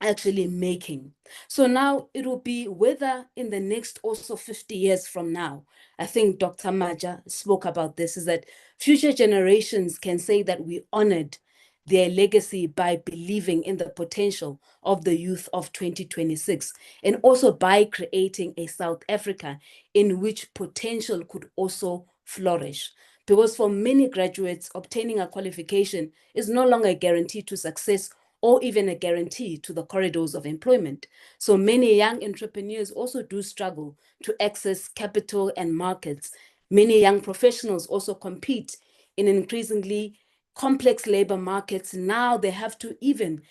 actually making? So now it will be whether in the next also 50 years from now, I think Dr. Maja spoke about this, is that future generations can say that we honored their legacy by believing in the potential of the youth of 2026, and also by creating a South Africa in which potential could also flourish. Because for many graduates, obtaining a qualification is no longer a guarantee to success or even a guarantee to the corridors of employment. So many young entrepreneurs also do struggle to access capital and markets. Many young professionals also compete in increasingly complex labor markets. Now they have to even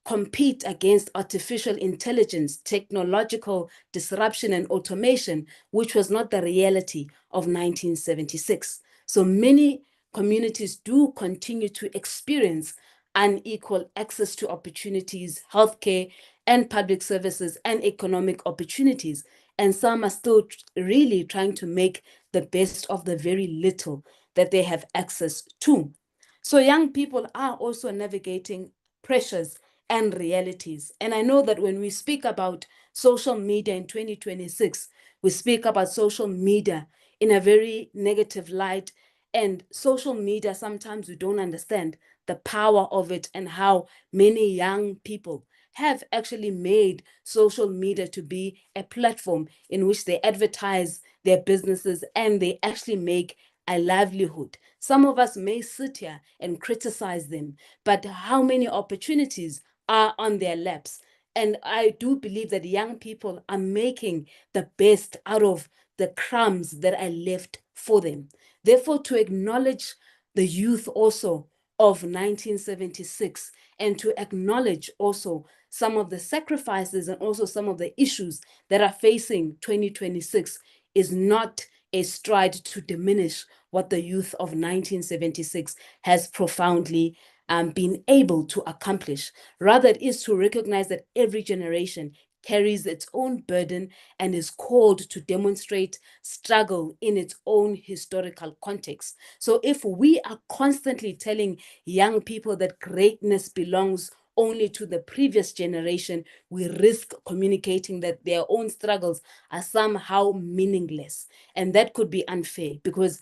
compete against artificial intelligence, technological disruption, and automation, which was not the reality of 1976. So many communities do continue to experience unequal access to opportunities, healthcare, and public services, and economic opportunities. And some are still really trying to make the best of the very little that they have access to. So young people are also navigating pressures and realities. And I know that when we speak about social media in 2026, we speak about social media in a very negative light. And social media, sometimes we don't understand the power of it and how many young people have actually made social media to be a platform in which they advertise their businesses and they actually make a livelihood. Some of us may sit here and criticize them, but how many opportunities are on their laps? And I do believe that young people are making the best out of the crumbs that are left for them. Therefore, to acknowledge the youth also of 1976 and to acknowledge also some of the sacrifices and also some of the issues that are facing 2026 is not a stride to diminish what the youth of 1976 has profoundly been able to accomplish. Rather, it is to recognize that every generation carries its own burden and is called to demonstrate struggle in its own historical context. So if we are constantly telling young people that greatness belongs only to the previous generation, we risk communicating that their own struggles are somehow meaningless. And that could be unfair because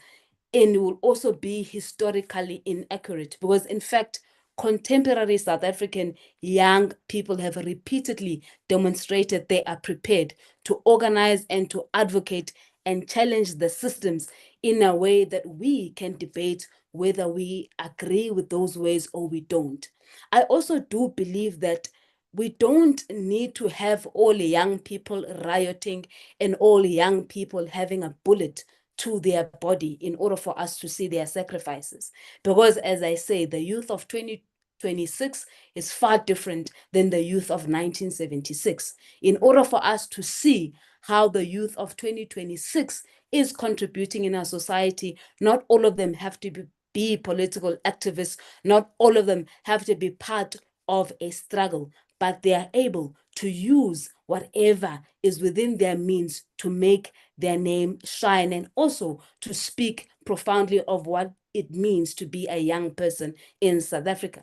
it will also be historically inaccurate because, in fact, contemporary South African young people have repeatedly demonstrated they are prepared to organize and to advocate and challenge the systems in a way that we can debate whether we agree with those ways or we don't. I also do believe that we don't need to have all young people rioting and all young people having a bullet to their body in order for us to see their sacrifices. Because as I say, the youth of 2026 is far different than the youth of 1976. In order for us to see how the youth of 2026 is contributing in our society, not all of them have to be political activists, not all of them have to be part of a struggle, but they are able to use whatever is within their means to make their name shine and also to speak profoundly of what it means to be a young person in South Africa.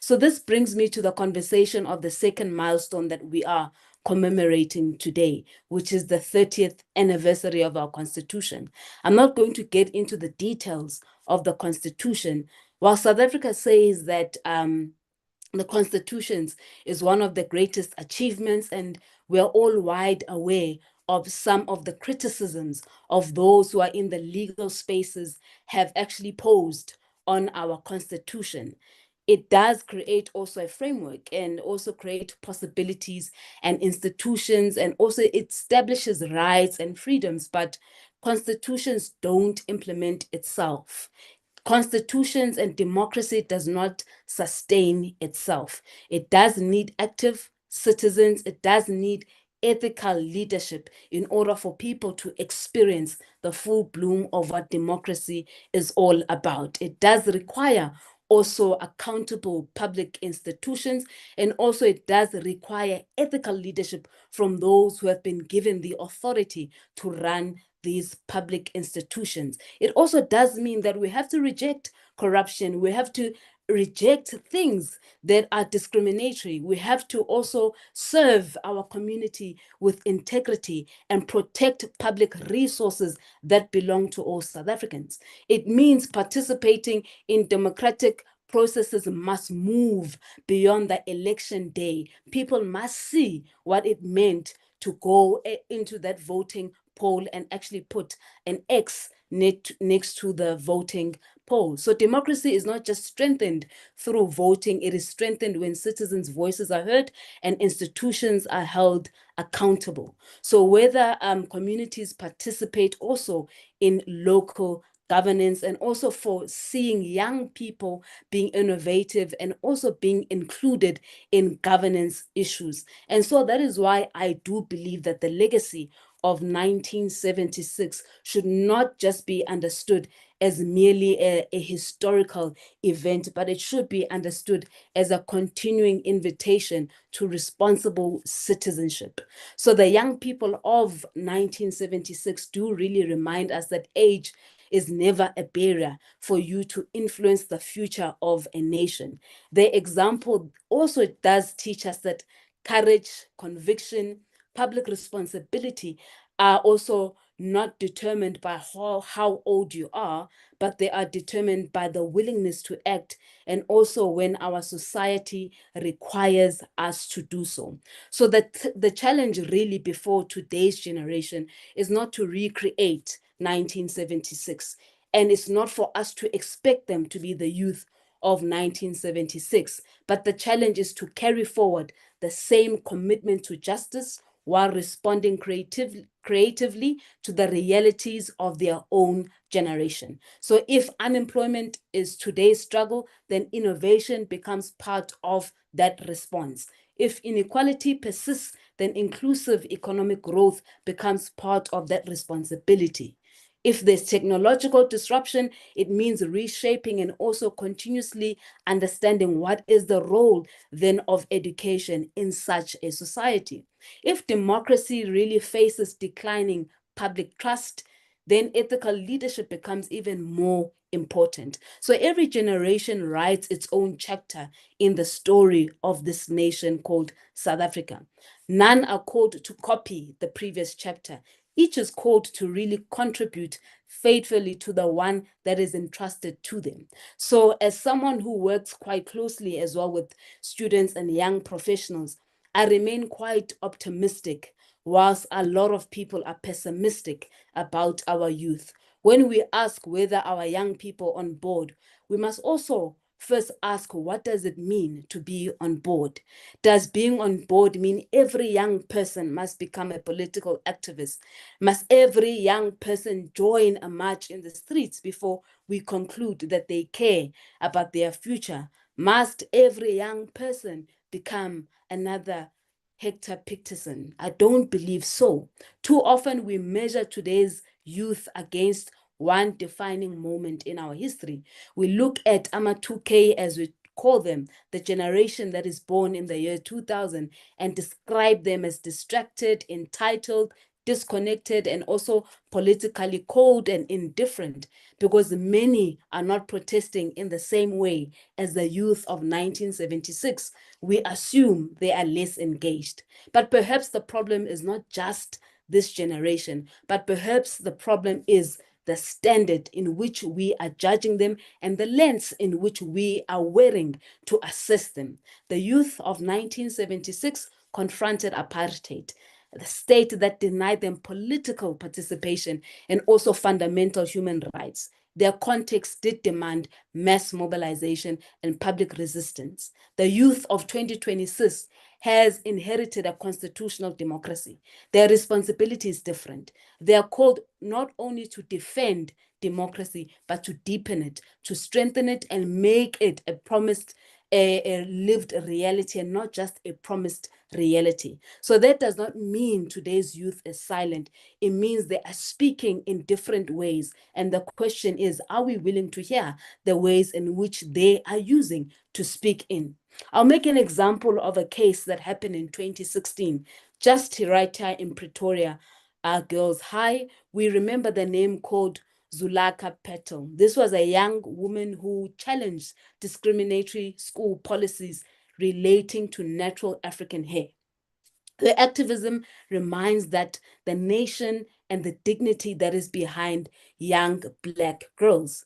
So this brings me to the conversation of the second milestone that we are commemorating today, which is the 30th anniversary of our Constitution. I'm not going to get into the details of the Constitution. While South Africa says that the Constitution is one of the greatest achievements, and we're all wide aware of some of the criticisms of those who are in the legal spaces have actually posed on our Constitution. It does create also a framework and also create possibilities and institutions, and also it establishes rights and freedoms, but constitutions don't implement itself. Constitutions and democracy does not sustain itself. It does need active citizens. It does need ethical leadership in order for people to experience the full bloom of what democracy is all about. It does require also accountable public institutions, and also it does require ethical leadership from those who have been given the authority to run these public institutions. It also does mean that we have to reject corruption. We have to reject things that are discriminatory. We have to also serve our community with integrity and protect public resources that belong to all South Africans. It means participating in democratic processes must move beyond the election day. People must see what it meant to go into that voting poll and actually put an X next to the voting poll. So democracy is not just strengthened through voting, it is strengthened when citizens' voices are heard and institutions are held accountable. So whether communities participate also in local governance, and also for seeing young people being innovative and also being included in governance issues. And so that is why I do believe that the legacy of 1976 should not just be understood as merely a historical event, but it should be understood as a continuing invitation to responsible citizenship. So the young people of 1976 do really remind us that age is never a barrier for you to influence the future of a nation. The example also does teach us that courage, conviction, public responsibility are also not determined by how old you are, but they are determined by the willingness to act, and also when our society requires us to do so. So that the challenge really before today's generation is not to recreate 1976, and it's not for us to expect them to be the youth of 1976, but the challenge is to carry forward the same commitment to justice while responding creatively to the realities of their own generation. So if unemployment is today's struggle, then innovation becomes part of that response. If inequality persists, then inclusive economic growth becomes part of that responsibility. If there's technological disruption, it means reshaping and also continuously understanding what is the role then of education in such a society. If democracy really faces declining public trust, then ethical leadership becomes even more important. So every generation writes its own chapter in the story of this nation called South Africa. None are called to copy the previous chapter. Each is called to really contribute faithfully to the one that is entrusted to them. So as someone who works quite closely as well with students and young professionals, I remain quite optimistic, whilst a lot of people are pessimistic about our youth. When we ask whether our young people are on board, we must also first ask, what does it mean to be on board? Does being on board mean every young person must become a political activist? Must every young person join a march in the streets before we conclude that they care about their future? Must every young person become another Hector Picterson? I don't believe so. Too often we measure today's youth against one defining moment in our history. We look at Ama2K, as we call them, the generation that is born in the year 2000, and describe them as distracted, entitled, disconnected, and also politically cold and indifferent, because many are not protesting in the same way as the youth of 1976. We assume they are less engaged. But perhaps the problem is not just this generation, but perhaps the problem is the standard in which we are judging them and the lens in which we are wearing to assess them. The youth of 1976 confronted apartheid, the state that denied them political participation and also fundamental human rights. Their context did demand mass mobilization and public resistance. The youth of 2026 has inherited a constitutional democracy. Their responsibility is different. They are called not only to defend democracy, but to deepen it, to strengthen it, and make it a promised, a lived reality, and not just a promised reality. So that does not mean today's youth is silent. It means they are speaking in different ways. And the question is, are we willing to hear the ways in which they are using to speak in? I'll make an example of a case that happened in 2016, just right here in Pretoria, Girls High. We remember the name called Zulaka Petal. This was a young woman who challenged discriminatory school policies relating to natural African hair. The activism reminds that the nation and the dignity that is behind young Black girls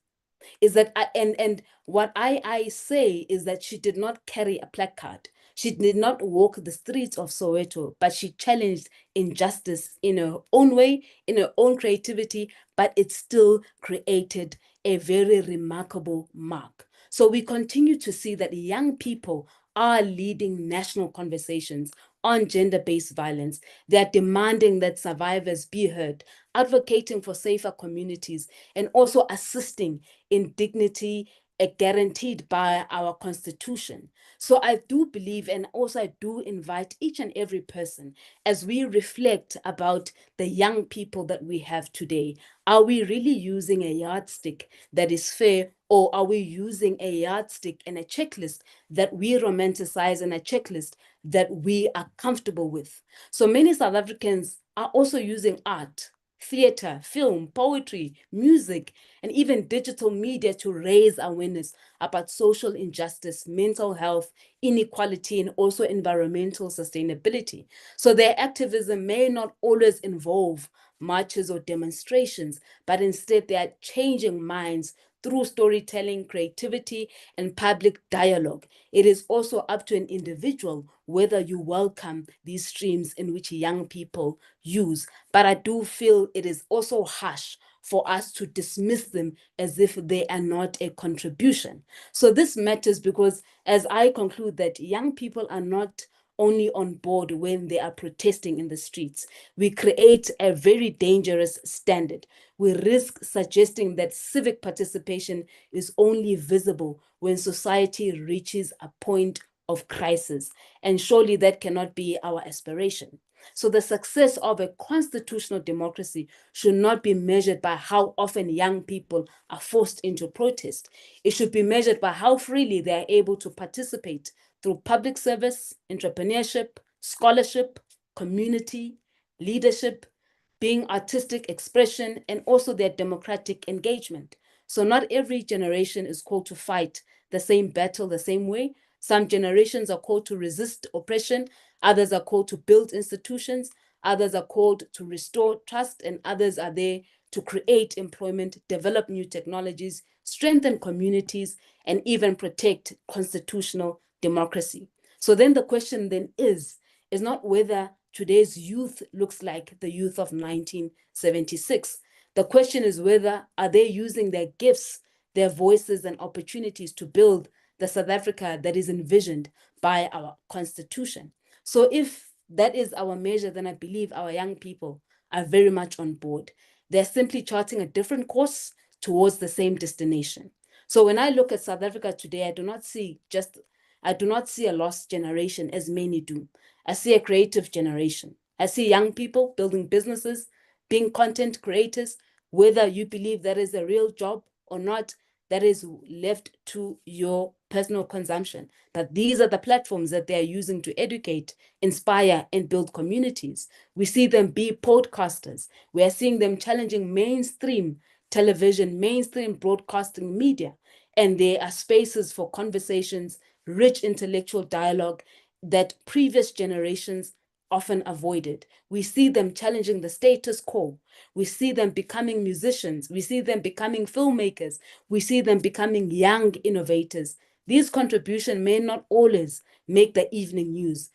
is that and what I say is that she did not carry a placard. She did not walk the streets of Soweto, but she challenged injustice in her own way, in her own creativity, but it still created a very remarkable mark. So we continue to see that young people are leading national conversations on gender-based violence. They are demanding that survivors be heard, advocating for safer communities, and also assisting in dignity guaranteed by our constitution. So I do believe, and also I do invite each and every person, as we reflect about the young people that we have today, are we really using a yardstick that is fair, or are we using a yardstick and a checklist that we romanticize and a checklist that we are comfortable with? So many South Africans are also using art, theater, film, poetry, music, and even digital media to raise awareness about social injustice, mental health, inequality, and also environmental sustainability. So their activism may not always involve marches or demonstrations, but instead they are changing minds through storytelling, creativity, and public dialogue. It is also up to an individual whether you welcome these streams in which young people use. But I do feel it is also harsh for us to dismiss them as if they are not a contribution. So this matters because, as I conclude, that young people are not only on board when they are protesting in the streets. We create a very dangerous standard. We risk suggesting that civic participation is only visible when society reaches a point of crisis. And surely that cannot be our aspiration. So the success of a constitutional democracy should not be measured by how often young people are forced into protest. It should be measured by how freely they are able to participate through public service, entrepreneurship, scholarship, community, leadership, being artistic expression, and also their democratic engagement. So not every generation is called to fight the same battle the same way. Some generations are called to resist oppression, others are called to build institutions, others are called to restore trust, and others are there to create employment, develop new technologies, strengthen communities, and even protect constitutional democracy. So then the question then is not whether today's youth looks like the youth of 1976. The question is whether are they using their gifts, their voices and opportunities to build the South Africa that is envisioned by our constitution. So if that is our measure, then I believe our young people are very much on board. They're simply charting a different course towards the same destination. So when I look at South Africa today, I do not see a lost generation as many do. I see a creative generation. I see young people building businesses, being content creators, whether you believe that is a real job or not, that is left to your personal consumption. That these are the platforms that they're using to educate, inspire, and build communities. We see them be podcasters. We are seeing them challenging mainstream television, mainstream broadcasting media. And there are spaces for conversations, rich intellectual dialogue that previous generations often avoided. We see them challenging the status quo. We see them becoming musicians. We see them becoming filmmakers. We see them becoming young innovators. These contributions may not always make the evening news.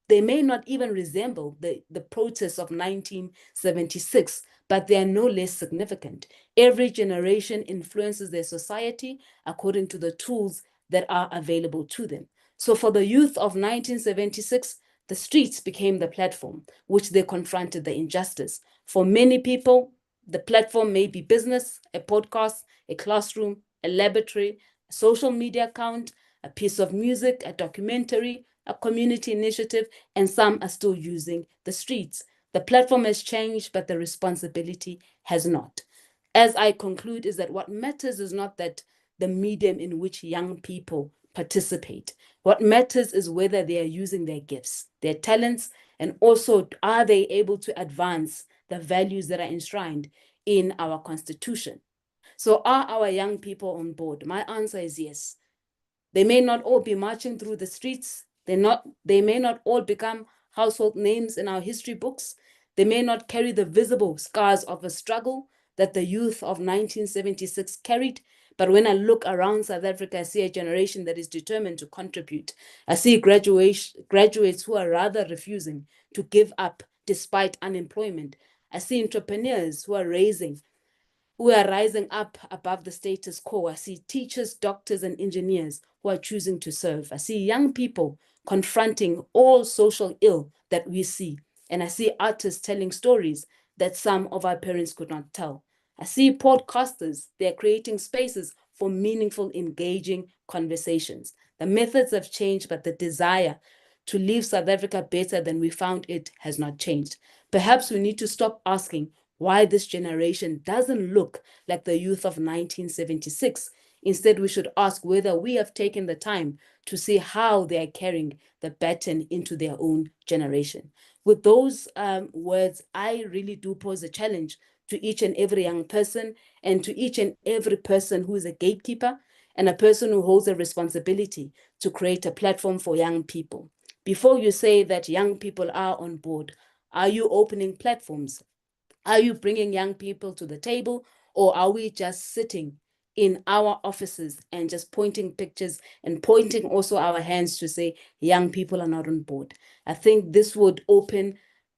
They may not even resemble the protests of 1976, but they are no less significant. Every generation influences their society according to the tools that are available to them. So for the youth of 1976, the streets became the platform which they confronted the injustice. For many people, The platform may be business, a podcast, a classroom, a laboratory, a social media account, a piece of music, a documentary, a community initiative, and some are still using the streets. The platform has changed, but the responsibility has not. As I conclude, is that what matters is not that the medium in which young people participate. What matters is whether they are using their gifts, their talents, and also are they able to advance the values that are enshrined in our constitution. So are our young people on board? My answer is yes. They may not all be marching through the streets. They may not all become household names in our history books. They may not carry the visible scars of a struggle that the youth of 1976 carried. But when I look around South Africa, I see a generation that is determined to contribute. I see graduates who are rather refusing to give up despite unemployment. I see entrepreneurs who are rising up above the status quo. I see teachers, doctors, and engineers who are choosing to serve. I see young people confronting all social ill that we see. And I see artists telling stories that some of our parents could not tell. I see podcasters, they're creating spaces for meaningful, engaging conversations. The methods have changed, but the desire to leave South Africa better than we found it has not changed. Perhaps we need to stop asking why this generation doesn't look like the youth of 1976. Instead, we should ask whether we have taken the time to see how they are carrying the baton into their own generation. With those words, I really do pose a challenge to each and every young person and to each and every person who is a gatekeeper and a person who holds a responsibility to create a platform for young people. Before you say that young people are on board, are you opening platforms? Are you bringing young people to the table, or are we just sitting in our offices and just pointing pictures and pointing also our hands to say young people are not on board? I think this would open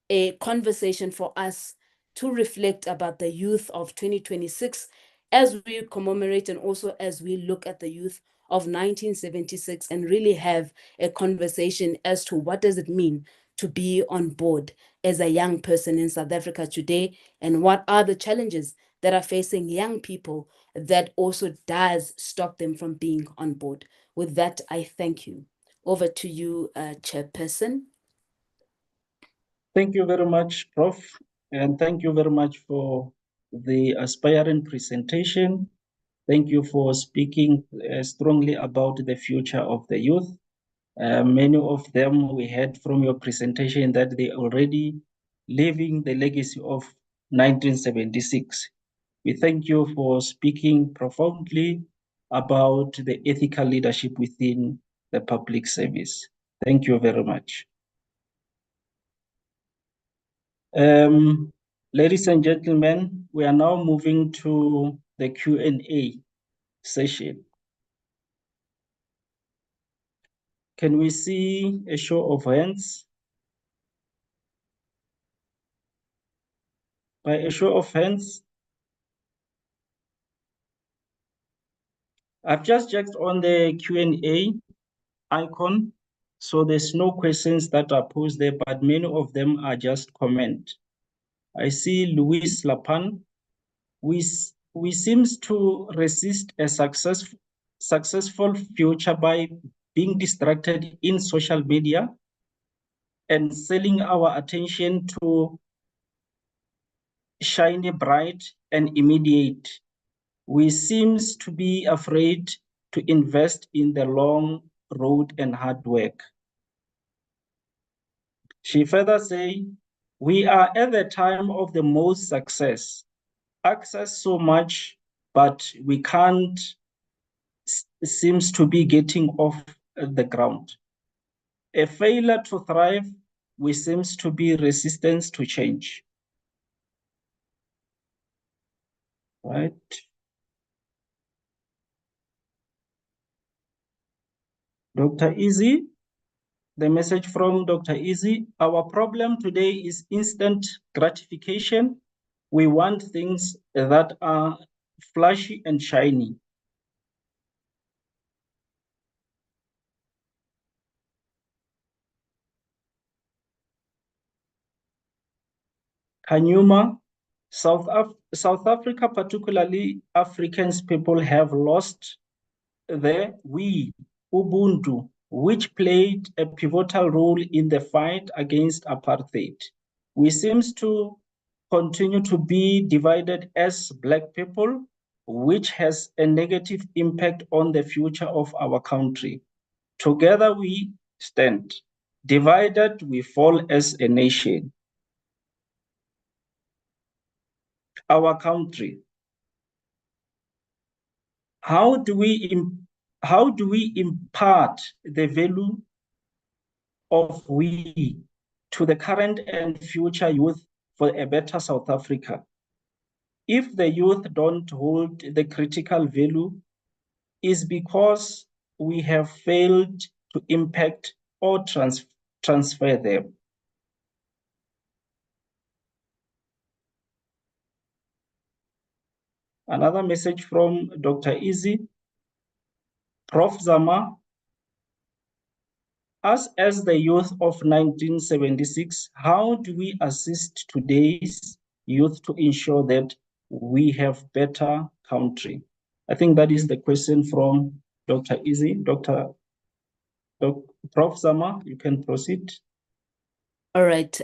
a conversation for us to reflect about the youth of 2026 as we commemorate and also as we look at the youth of 1976 and really have a conversation as to what does it mean to be on board as a young person in South Africa today, and what are the challenges that are facing young people that also does stop them from being on board. With that, I thank you. Over to you, Chairperson. Thank you very much, Prof. And thank you very much for the aspiring presentation. Thank you for speaking strongly about the future of the youth. Many of them we heard from your presentation that they already living the legacy of 1976. We thank you for speaking profoundly about the ethical leadership within the public service. Thank you very much. Ladies and gentlemen, we are now moving to the Q&A session. Can we see a show of hands? By a show of hands, I've just checked on the Q&A icon, so there's no questions that are posed there, but many of them are just comment. I see Luis Lapan. We seems to resist a successful future by being distracted in social media and selling our attention to shiny, bright, and immediate. We seems to be afraid to invest in the long road and hard work. She further say, we are at the time of the most success, access so much, but we can't seems to be getting off the ground. A failure to thrive, we seems to be resistance to change. Right? Dr. Easy, the message from Dr. Easy, our problem today is instant gratification. We want things that are flashy and shiny. Kanyuma, South Africa, particularly Africans people, have lost the we, Ubuntu, which played a pivotal role in the fight against apartheid. We seem to continue to be divided as Black people, which has a negative impact on the future of our country. Together we stand. Divided we fall as a nation. Our country. How do we impart the value of we to the current and future youth for a better South Africa? If the youth don't hold the critical value, is because we have failed to impact or transfer them. Another message from Dr. Izzy. Prof. Zama, us as the youth of 1976, how do we assist today's youth to ensure that we have better country? I think that is the question from Dr. Izzy. Prof. Zama, you can proceed. All right.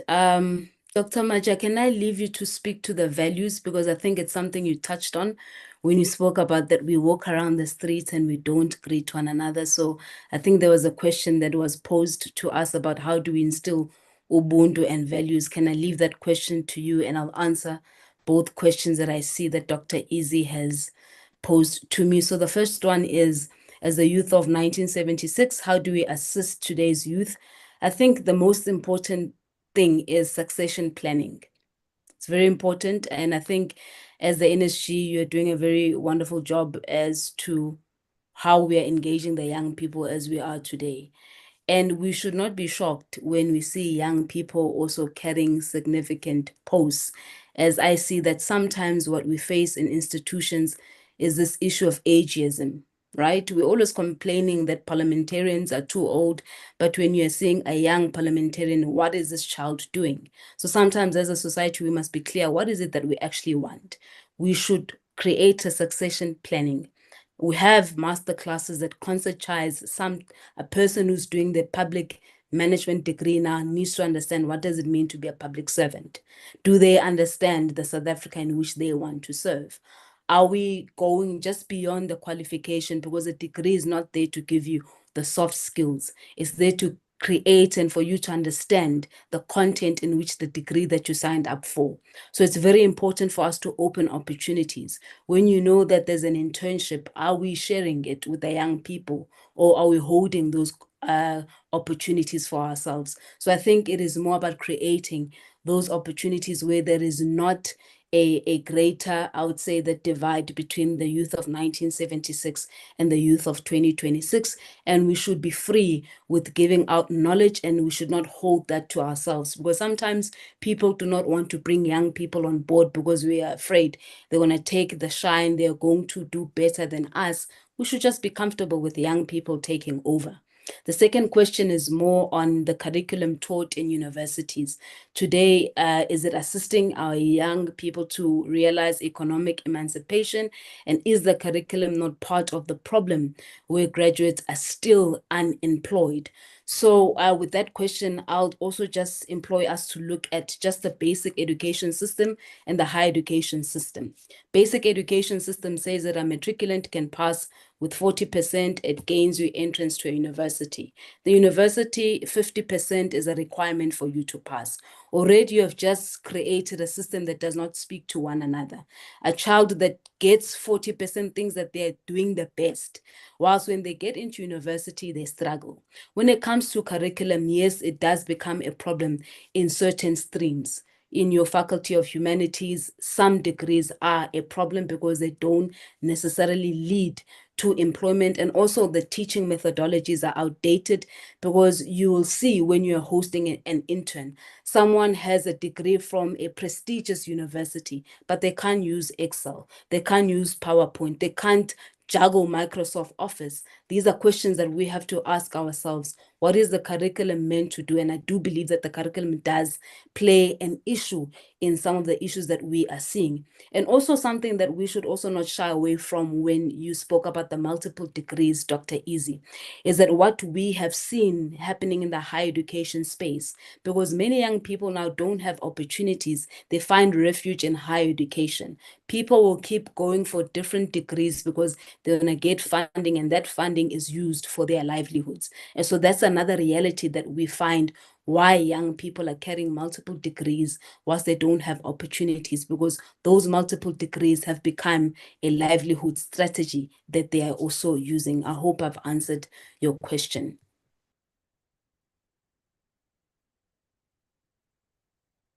Dr. Maja, can I leave you to speak to the values? Because I think it's something you touched on when you spoke about that we walk around the streets and we don't greet one another. So I think there was a question that was posed to us about how do we instill Ubuntu and values. Can I leave that question to you and I'll answer both questions that I see that Dr. Izzy has posed to me. So the first one is, as the youth of 1976, how do we assist today's youth? I think the most important thing is succession planning. It's very important. And I think as the NSG, you're doing a very wonderful job as to how we are engaging the young people as we are today. And we should not be shocked when we see young people also carrying significant posts, as I see that sometimes what we face in institutions is this issue of ageism, right? We're always complaining that parliamentarians are too old, but when you're seeing a young parliamentarian, what is this child doing? So sometimes as a society, we must be clear, what is it that we actually want? We should create a succession planning. We have master classes that conscientize a person who's doing the public management degree now needs to understand what does it mean to be a public servant. Do they understand the South Africa in which they want to serve? Are we going just beyond the qualification, because a degree is not there to give you the soft skills. It's there to create and for you to understand the content in which the degree that you signed up for. So it's very important for us to open opportunities. When you know that there's an internship, are we sharing it with the young people, or are we holding those opportunities for ourselves? So I think it is more about creating those opportunities where there is not a greater, I would say, the divide between the youth of 1976 and the youth of 2026. And we should be free with giving out knowledge, and we should not hold that to ourselves, because sometimes people do not want to bring young people on board because we are afraid they're going to take the shine, they're going to do better than us. We should just be comfortable with young people taking over. The second question is more on the curriculum taught in universities. Today, is it assisting our young people to realize economic emancipation? And is the curriculum not part of the problem where graduates are still unemployed? So with that question, I'll also just employ us to look at just the basic education system and the higher education system. Basic education system says that a matriculant can pass with 40%, it gains you entrance to a university. The university, 50% is a requirement for you to pass. Already you have just created a system that does not speak to one another. A child that gets 40% thinks that they're doing the best, whilst when they get into university, they struggle. When it comes to curriculum, yes, it does become a problem in certain streams. In your Faculty of Humanities, some degrees are a problem because they don't necessarily lead to employment, and also the teaching methodologies are outdated, because you will see when you're hosting an intern, someone has a degree from a prestigious university, but they can't use Excel, they can't use PowerPoint, they can't juggle Microsoft Office? These are questions that we have to ask ourselves. What is the curriculum meant to do? And I do believe that the curriculum does play an issue in some of the issues that we are seeing. And also something that we should also not shy away from when you spoke about the multiple degrees, Dr. Easy, is that what we have seen happening in the higher education space, because many young people now don't have opportunities, they find refuge in higher education. People will keep going for different degrees because they're going to get funding, and that funding is used for their livelihoods. And so that's another reality that we find why young people are carrying multiple degrees whilst they don't have opportunities, because those multiple degrees have become a livelihood strategy that they are also using. I hope I've answered your question.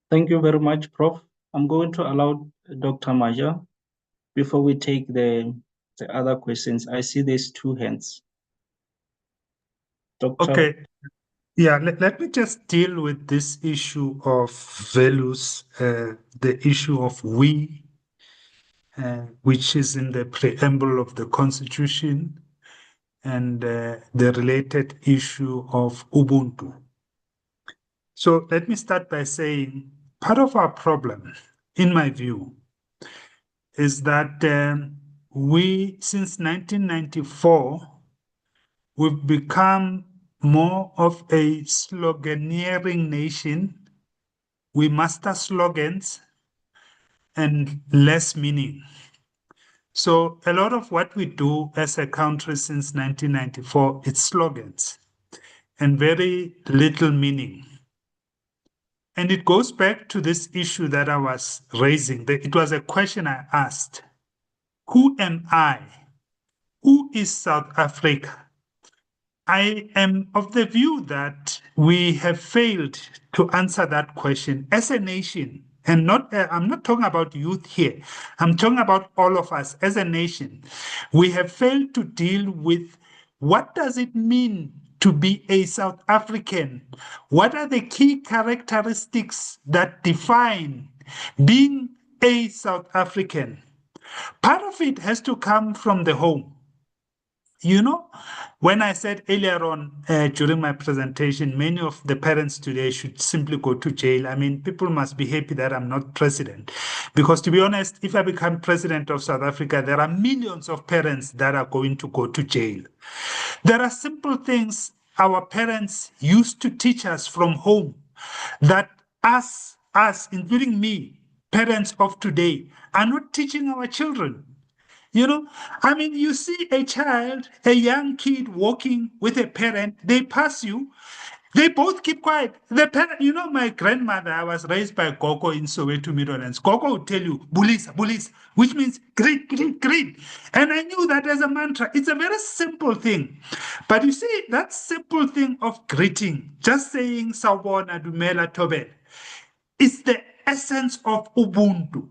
Thank you very much, Prof. I'm going to allow Dr. Maja before we take the other questions. I see there's two hands. Dr. Okay. Yeah, let me just deal with this issue of values, the issue of we, which is in the preamble of the Constitution, and the related issue of Ubuntu. So let me start by saying part of our problem, in my view, is that we, since 1994, we've become more of a sloganeering nation. We master slogans and less meaning. So a lot of what we do as a country since 1994, it's slogans and very little meaning. And it goes back to this issue that I was raising. It was a question I asked. Who am I? Who is South Africa? I am of the view that we have failed to answer that question as a nation. And not, I'm not talking about youth here. I'm talking about all of us as a nation. We have failed to deal with what does it mean to be a South African? What are the key characteristics that define being a South African? Part of it has to come from the home. You know, when I said earlier on during my presentation, many of the parents today should simply go to jail. I mean, people must be happy that I'm not president. Because to be honest, if I become president of South Africa, there are millions of parents that are going to go to jail. There are simple things our parents used to teach us from home that us, including me, parents of today, are not teaching our children. You know, I mean, you see a child, a young kid walking with a parent, they pass you, they both keep quiet. The parent, you know, my grandmother, I was raised by Gogo in Soweto, Midlands. Gogo would tell you, bulisa, bulisa, which means greet, greet, greet. And I knew that as a mantra. It's a very simple thing. But you see, that simple thing of greeting, just saying sawubona, dumela, tobe, is the essence of Ubuntu.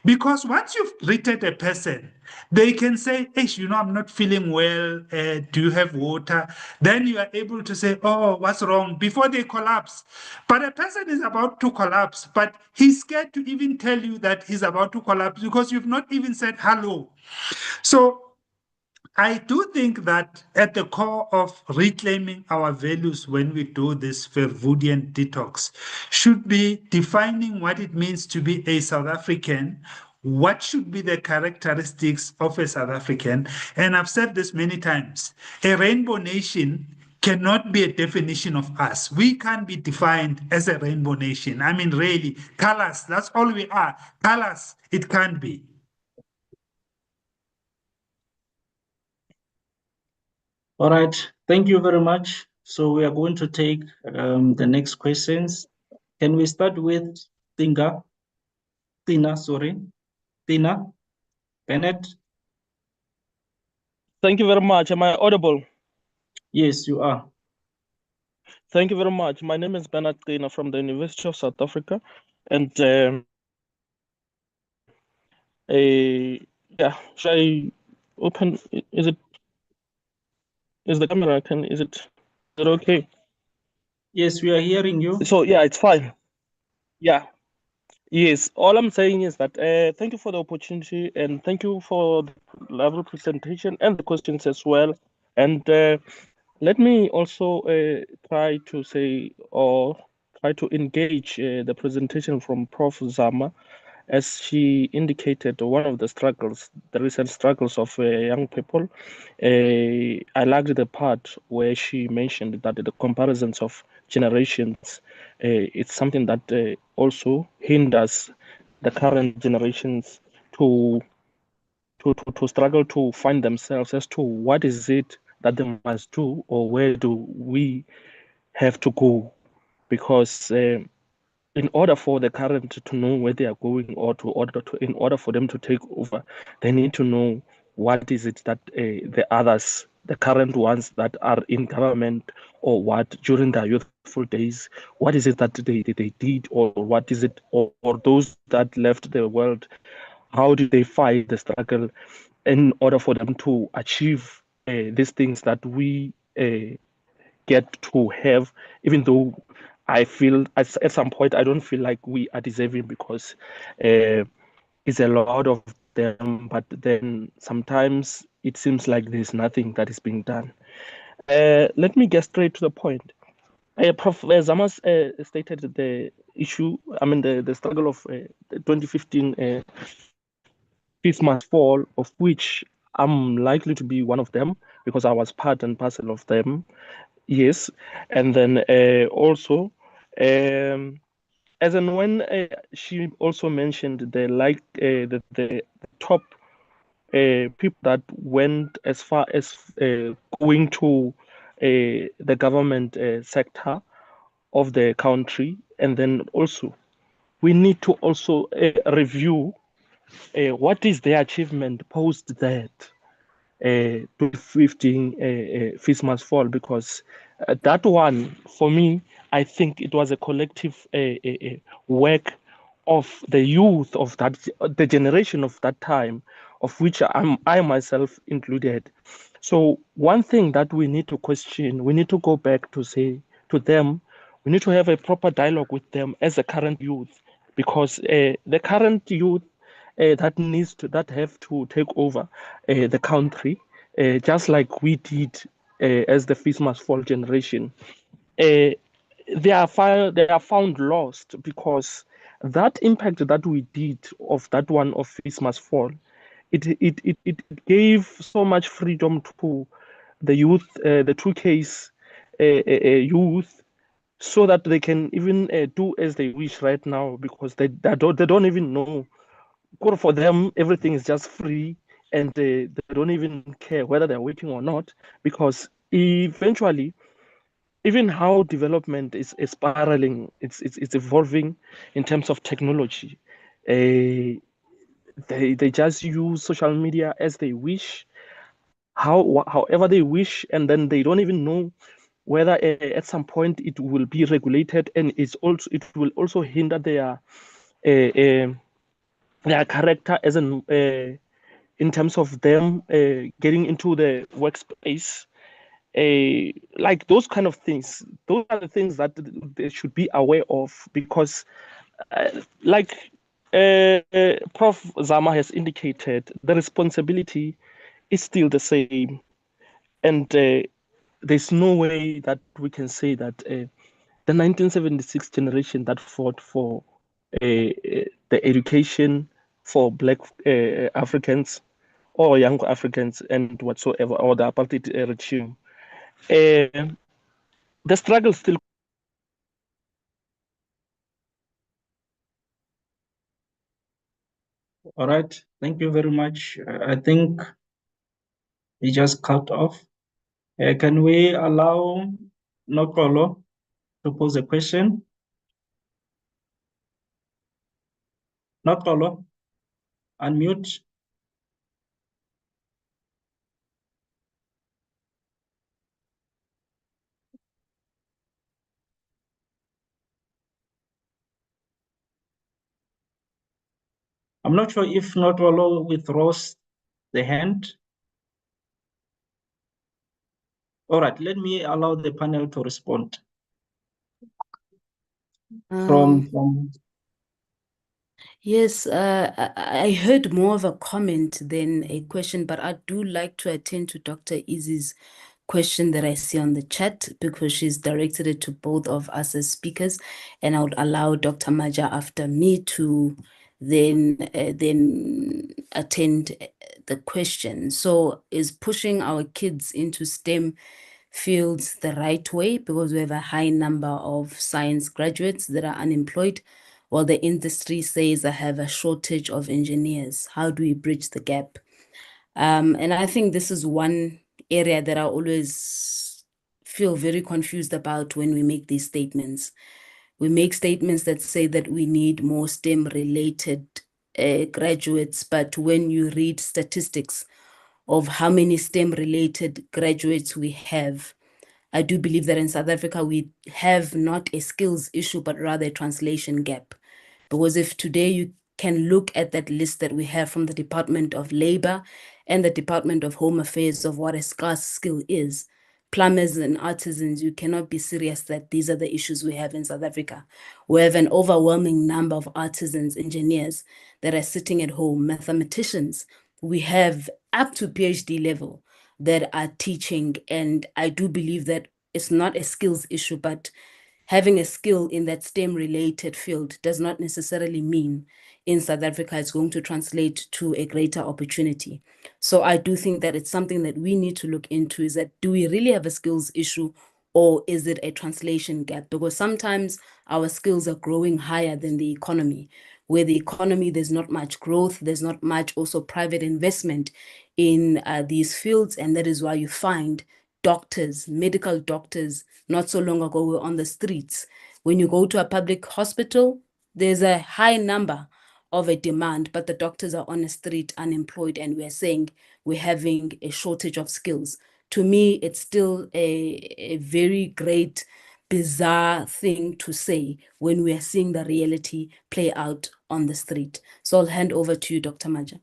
Because once you've greeted a person, they can say, hey, you know, I'm not feeling well. Do you have water? Then you are able to say, oh, what's wrong? Before they collapse. But a person is about to collapse, but he's scared to even tell you that he's about to collapse because you've not even said hello. So I do think that at the core of reclaiming our values when we do this Verwoodian detox should be defining what it means to be a South African. What should be the characteristics of a South African? And I've said this many times. A rainbow nation cannot be a definition of us. We can't be defined as a rainbow nation. I mean, really, colors, that's all we are. Colors, it can't be. All right, thank you very much. So we are going to take the next questions. Can we start with Tina, Bennett? Thank you very much. Am I audible? Yes, you are. Thank you very much. My name is Bernard Tina from the University of South Africa. And yeah, should I open, is the camera, is it okay? Yes, we are hearing you. So yeah, it's fine. Yeah. Yes, all I'm saying is that thank you for the opportunity and thank you for the lovely presentation and the questions as well. And let me also try to say or try to engage the presentation from Prof. Zama. As she indicated, one of the struggles, the recent struggles of young people, I liked the part where she mentioned that the comparisons of generations, it's something that also hinders the current generations to, to struggle to find themselves as to what is it that they must do or where do we have to go. Because in order for the current to know where they are going or in order for them to take over, they need to know what is it that the others, the current ones that are in government or what during their youthful days, what is it that they did or what is it, or those that left the world, how did they fight the struggle in order for them to achieve these things that we get to have, even though I feel at some point I don't feel like we are deserving because it's a lot of them, but then sometimes it seems like there's nothing that is being done. Let me get straight to the point. Prof. Zamas stated the issue, I mean, the struggle of the 2015 Peace Must Fall, of which I'm likely to be one of them because I was part and parcel of them. Yes, and then also, as and when she also mentioned the top people that went as far as going to the government sector of the country, and then also we need to also review what is their achievement post that 2015 Feast Must Fall, because that one, for me, I think it was a collective work of the youth of that, the generation of that time, of which I myself included. So one thing that we need to question, we need to go back to say to them, we need to have a proper dialogue with them as a current youth, because the current youth that have to take over the country, just like we did as the Feast Must Fall generation. Uh, they are found lost because that impact that we did of that one of Feast Must Fall, it gave so much freedom to the youth, the 2Ks youth, so that they can even do as they wish right now because they don't even know. For them, everything is just free, and they don't even care whether they're working or not, because eventually, even how development is spiraling, it's evolving in terms of technology. Uh, they just use social media as they wish, however they wish, and then they don't even know whether at some point it will be regulated, and it will also hinder uh, their character as an in terms of them getting into the workspace, like those kind of things. Those are the things that they should be aware of, because like Prof. Zama has indicated, the responsibility is still the same, and there's no way that we can say that the 1976 generation that fought for the education for Black Africans or young Africans and whatsoever, or the apartheid regime, uh, the struggle still. All right, thank you very much. I think we just cut off. Can we allow Nokolo to pose a question? Nokolo, unmute. I'm not sure if Nokolo withdraws the hand. All right, let me allow the panel to respond. Um, Yes, I heard more of a comment than a question, but I do like to attend to Dr. Izzy's question that I see on the chat because she's directed it to both of us as speakers, and I would allow Dr. Maja after me to then attend the question. So, is pushing our kids into STEM fields the right way, because we have a high number of science graduates that are unemployed, while the industry says I have a shortage of engineers? How do we bridge the gap? And I think this is one area that I always feel very confused about when we make these statements. We make statements that say that we need more STEM related graduates, but when you read statistics of how many STEM related graduates we have, I do believe that in South Africa, we have not a skills issue, but rather a translation gap. Because if today you can look at that list that we have from the Department of Labor and the Department of Home Affairs of what a scarce skill is, plumbers and artisans, you cannot be serious that these are the issues we have in South Africa. We have an overwhelming number of artisans, engineers that are sitting at home, mathematicians. We have up to PhD level that are teaching. And I do believe that it's not a skills issue, but having a skill in that STEM related field does not necessarily mean in South Africa it's going to translate to a greater opportunity. So I do think that it's something that we need to look into, is that do we really have a skills issue, or is it a translation gap? Because sometimes our skills are growing higher than the economy. Where the economy, there's not much growth, there's not much also private investment in these fields. And that is why you find doctors, medical doctors, not so long ago were on the streets. When you go to a public hospital, there's a high number of a demand, but the doctors are on the street unemployed, and we're saying we're having a shortage of skills. To me, it's still a very great, bizarre thing to say when we are seeing the reality play out on the street. So I'll hand over to you, Dr. Maja.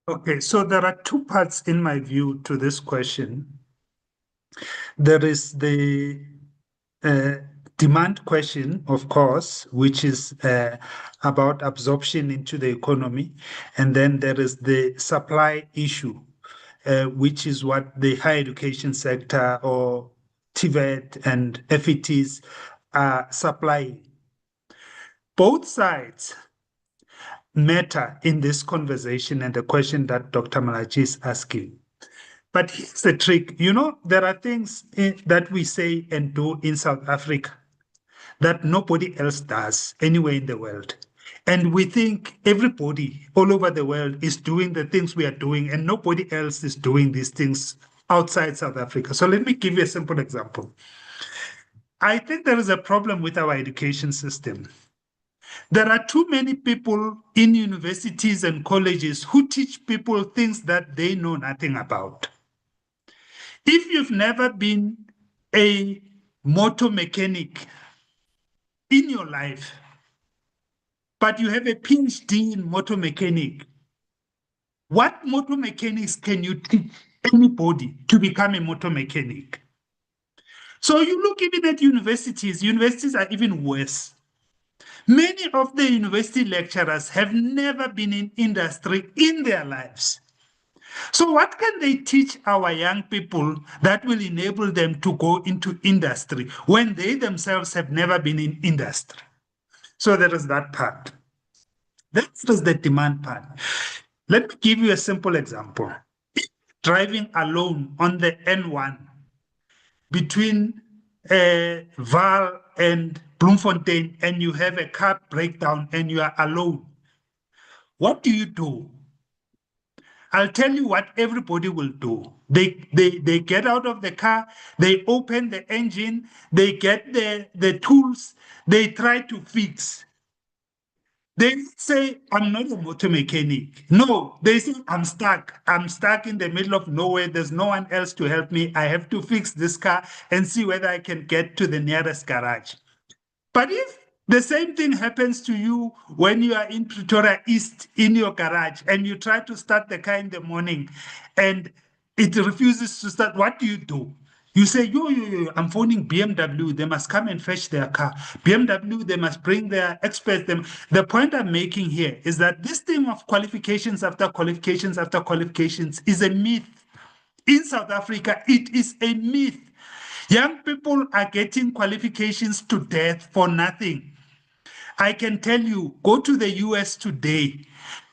Okay, so there are two parts in my view to this question. There is the demand question, of course, which is about absorption into the economy. And then there is the supply issue, which is what the higher education sector or TVET and FETs are supplying. Both sides matter in this conversation and the question that Dr. Malachi is asking. But here's the trick. You know, there are things that we say and do in South Africa that nobody else does anywhere in the world. And we think everybody all over the world is doing the things we are doing, and nobody else is doing these things outside South Africa. So let me give you a simple example. I think there is a problem with our education system. There are too many people in universities and colleges who teach people things that they know nothing about. If you've never been a motor mechanic in your life, but you have a PhD in motor mechanic, what motor mechanics can you teach anybody to become a motor mechanic? So you look even at universities are even worse. Many of the university lecturers have never been in industry in their lives. So what can they teach our young people that will enable them to go into industry when they themselves have never been in industry? So there is that part. That is the demand part. Let me give you a simple example. Driving alone on the N1 between Vaal and Bloemfontein, and you have a car breakdown and you are alone. What do you do? I'll tell you what everybody will do. They get out of the car, they open the engine, they get the tools, they try to fix. They say, I'm not a motor mechanic. No, they say, I'm stuck. I'm stuck in the middle of nowhere. There's no one else to help me. I have to fix this car and see whether I can get to the nearest garage. But if the same thing happens to you when you are in Pretoria East in your garage and you try to start the car in the morning and it refuses to start, what do? You say, yo, I'm phoning BMW, they must come and fetch their car. BMW, they must bring their experts. The point I'm making here is that this thing of qualifications after qualifications after qualifications is a myth. In South Africa, it is a myth. Young people are getting qualifications to death for nothing. I can tell you, go to the US today.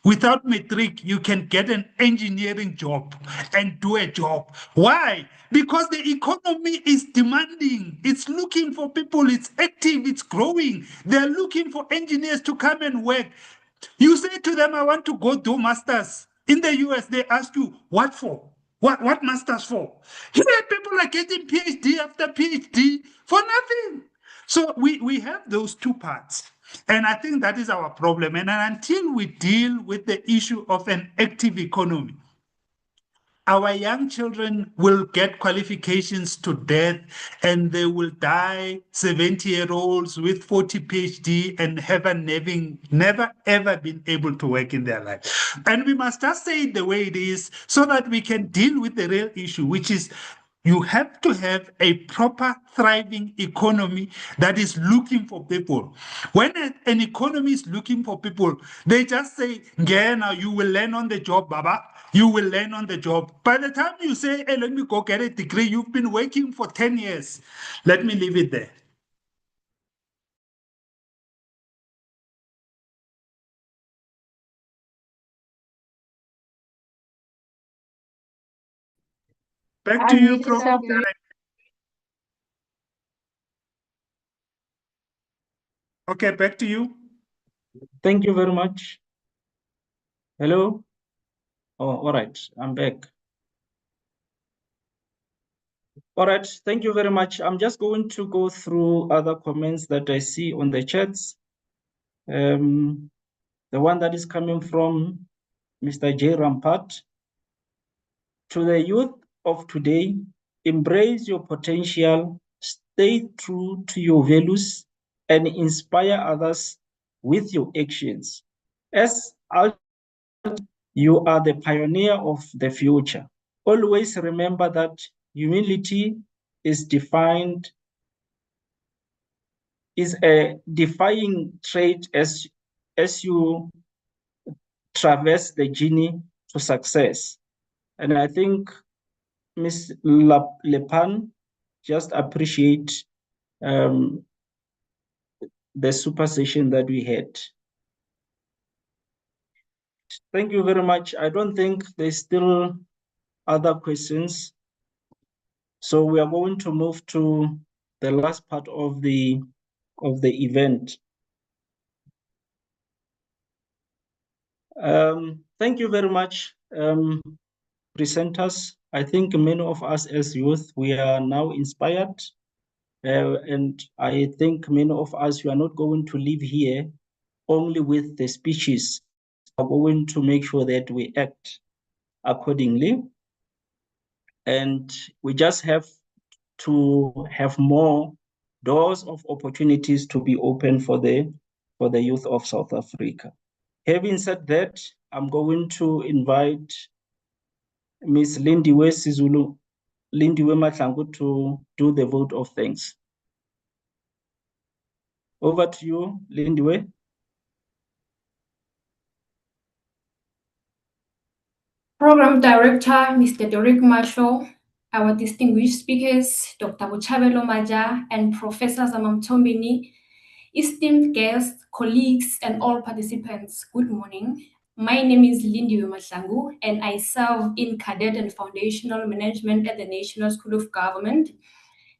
Without matric, you can get an engineering job and do a job. Why? Because the economy is demanding. It's looking for people. It's active. It's growing. They're looking for engineers to come and work. You say to them, I want to go do masters. In the US, they ask you, what for? What masters for? Here, people are getting PhD after PhD for nothing. So we have those two parts. And I think that is our problem. And until we deal with the issue of an active economy, our young children will get qualifications to death and they will die 70-year-olds with 40 PhD and never ever been able to work in their life. And we must just say it the way it is so that we can deal with the real issue, which is you have to have a proper, thriving economy that is looking for people. When an economy is looking for people, they just say, now you will learn on the job, Baba. You will learn on the job. By the time you say, hey, let me go get a degree, you've been working for 10 years. Let me leave it there. Back to you, Prof. Okay, back to you. Thank you very much. Hello? Oh, all right, I'm back. All right, thank you very much. I'm just going to go through other comments that I see on the chats. The one that is coming from Mr. J. Rampart. To the youth of today, embrace your potential, stay true to your values, and inspire others with your actions. As you are the pioneer of the future. Always remember that humility is a defining trait as you traverse the journey to success. And I think Ms. Lepan just appreciate the super session that we had. Thank you very much. I don't think there's still other questions. So we are going to move to the last part of the event. Thank you very much, presenters. I think many of us as youth, we are now inspired. And I think many of us, we are not going to live here only with the speeches. We are going to make sure that we act accordingly. And we just have to have more doors of opportunities to be open for the youth of South Africa. Having said that, I'm going to invite Ms. Lindiwe Sizulu, Lindiwe Mahlangu, to do the vote of thanks. Over to you, Lindiwe. Program Director, Mr. Derek Marshall, our distinguished speakers, Dr. Buchabelo Maja and Professor Zamamtombini, esteemed guests, colleagues, and all participants, good morning. My name is Lindiwe Mahlangu, and I serve in Cadet and Foundational Management at the National School of Government.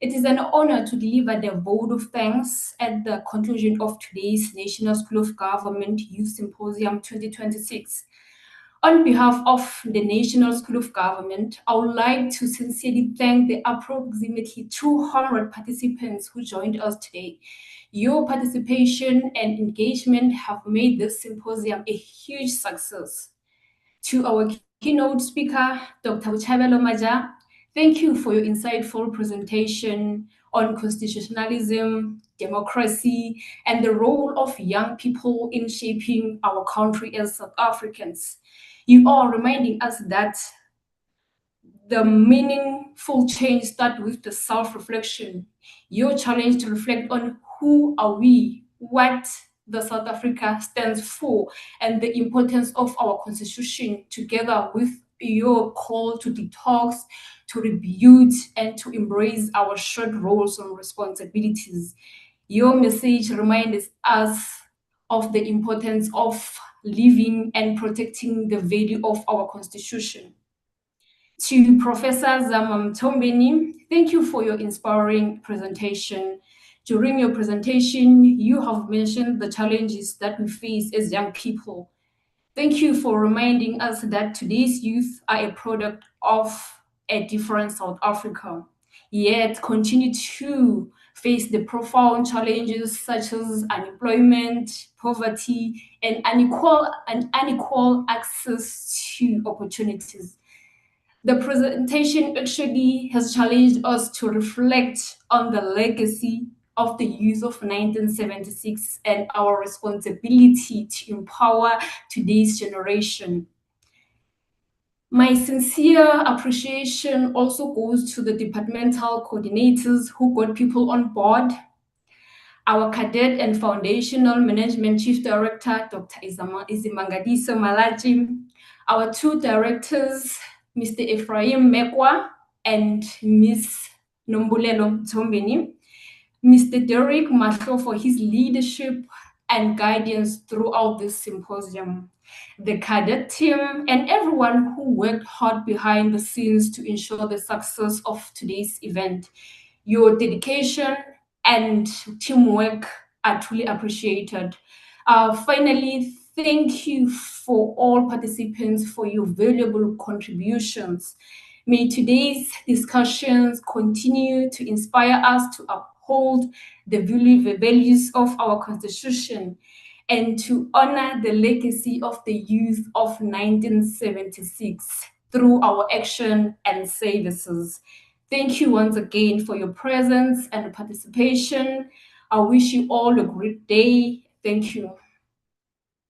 It is an honor to deliver the vote of thanks at the conclusion of today's National School of Government Youth Symposium 2026. On behalf of the National School of Government, I would like to sincerely thank the approximately 200 participants who joined us today. Your participation and engagement have made this symposium a huge success. To our keynote speaker, Dr. Buchabelo Maja, thank you for your insightful presentation on constitutionalism, democracy, and the role of young people in shaping our country as South Africans. You are reminding us that the meaningful change starts with the self-reflection. Your challenge to reflect on who are we, what the South Africa stands for, and the importance of our constitution, together with your call to detox, to rebuild, and to embrace our shared roles and responsibilities. Your message reminds us of the importance of living and protecting the value of our constitution. To Professor Zamamtombeni, thank you for your inspiring presentation. During your presentation, you have mentioned the challenges that we face as young people. Thank you for reminding us that today's youth are a product of a different South Africa, yet continue to face the profound challenges such as unemployment, poverty, and unequal access to opportunities. The presentation actually has challenged us to reflect on the legacy of the youth of 1976 and our responsibility to empower today's generation. My sincere appreciation also goes to the departmental coordinators who got people on board, our cadet and foundational management chief director, Dr. Izimangaliso Malachi, our two directors, Mr. Ephraim Mekwa and Ms. Nombulelo Mtombeni, Mr. Derek Mahlo for his leadership and guidance throughout this symposium, the cadet team, and everyone who worked hard behind the scenes to ensure the success of today's event. Your dedication and teamwork are truly appreciated. Finally, thank you for all participants for your valuable contributions. May today's discussions continue to inspire us to uphold the values of our Constitution and to honor the legacy of the youth of 1976 through our action and services. Thank you once again for your presence and participation. I wish you all a great day. Thank you.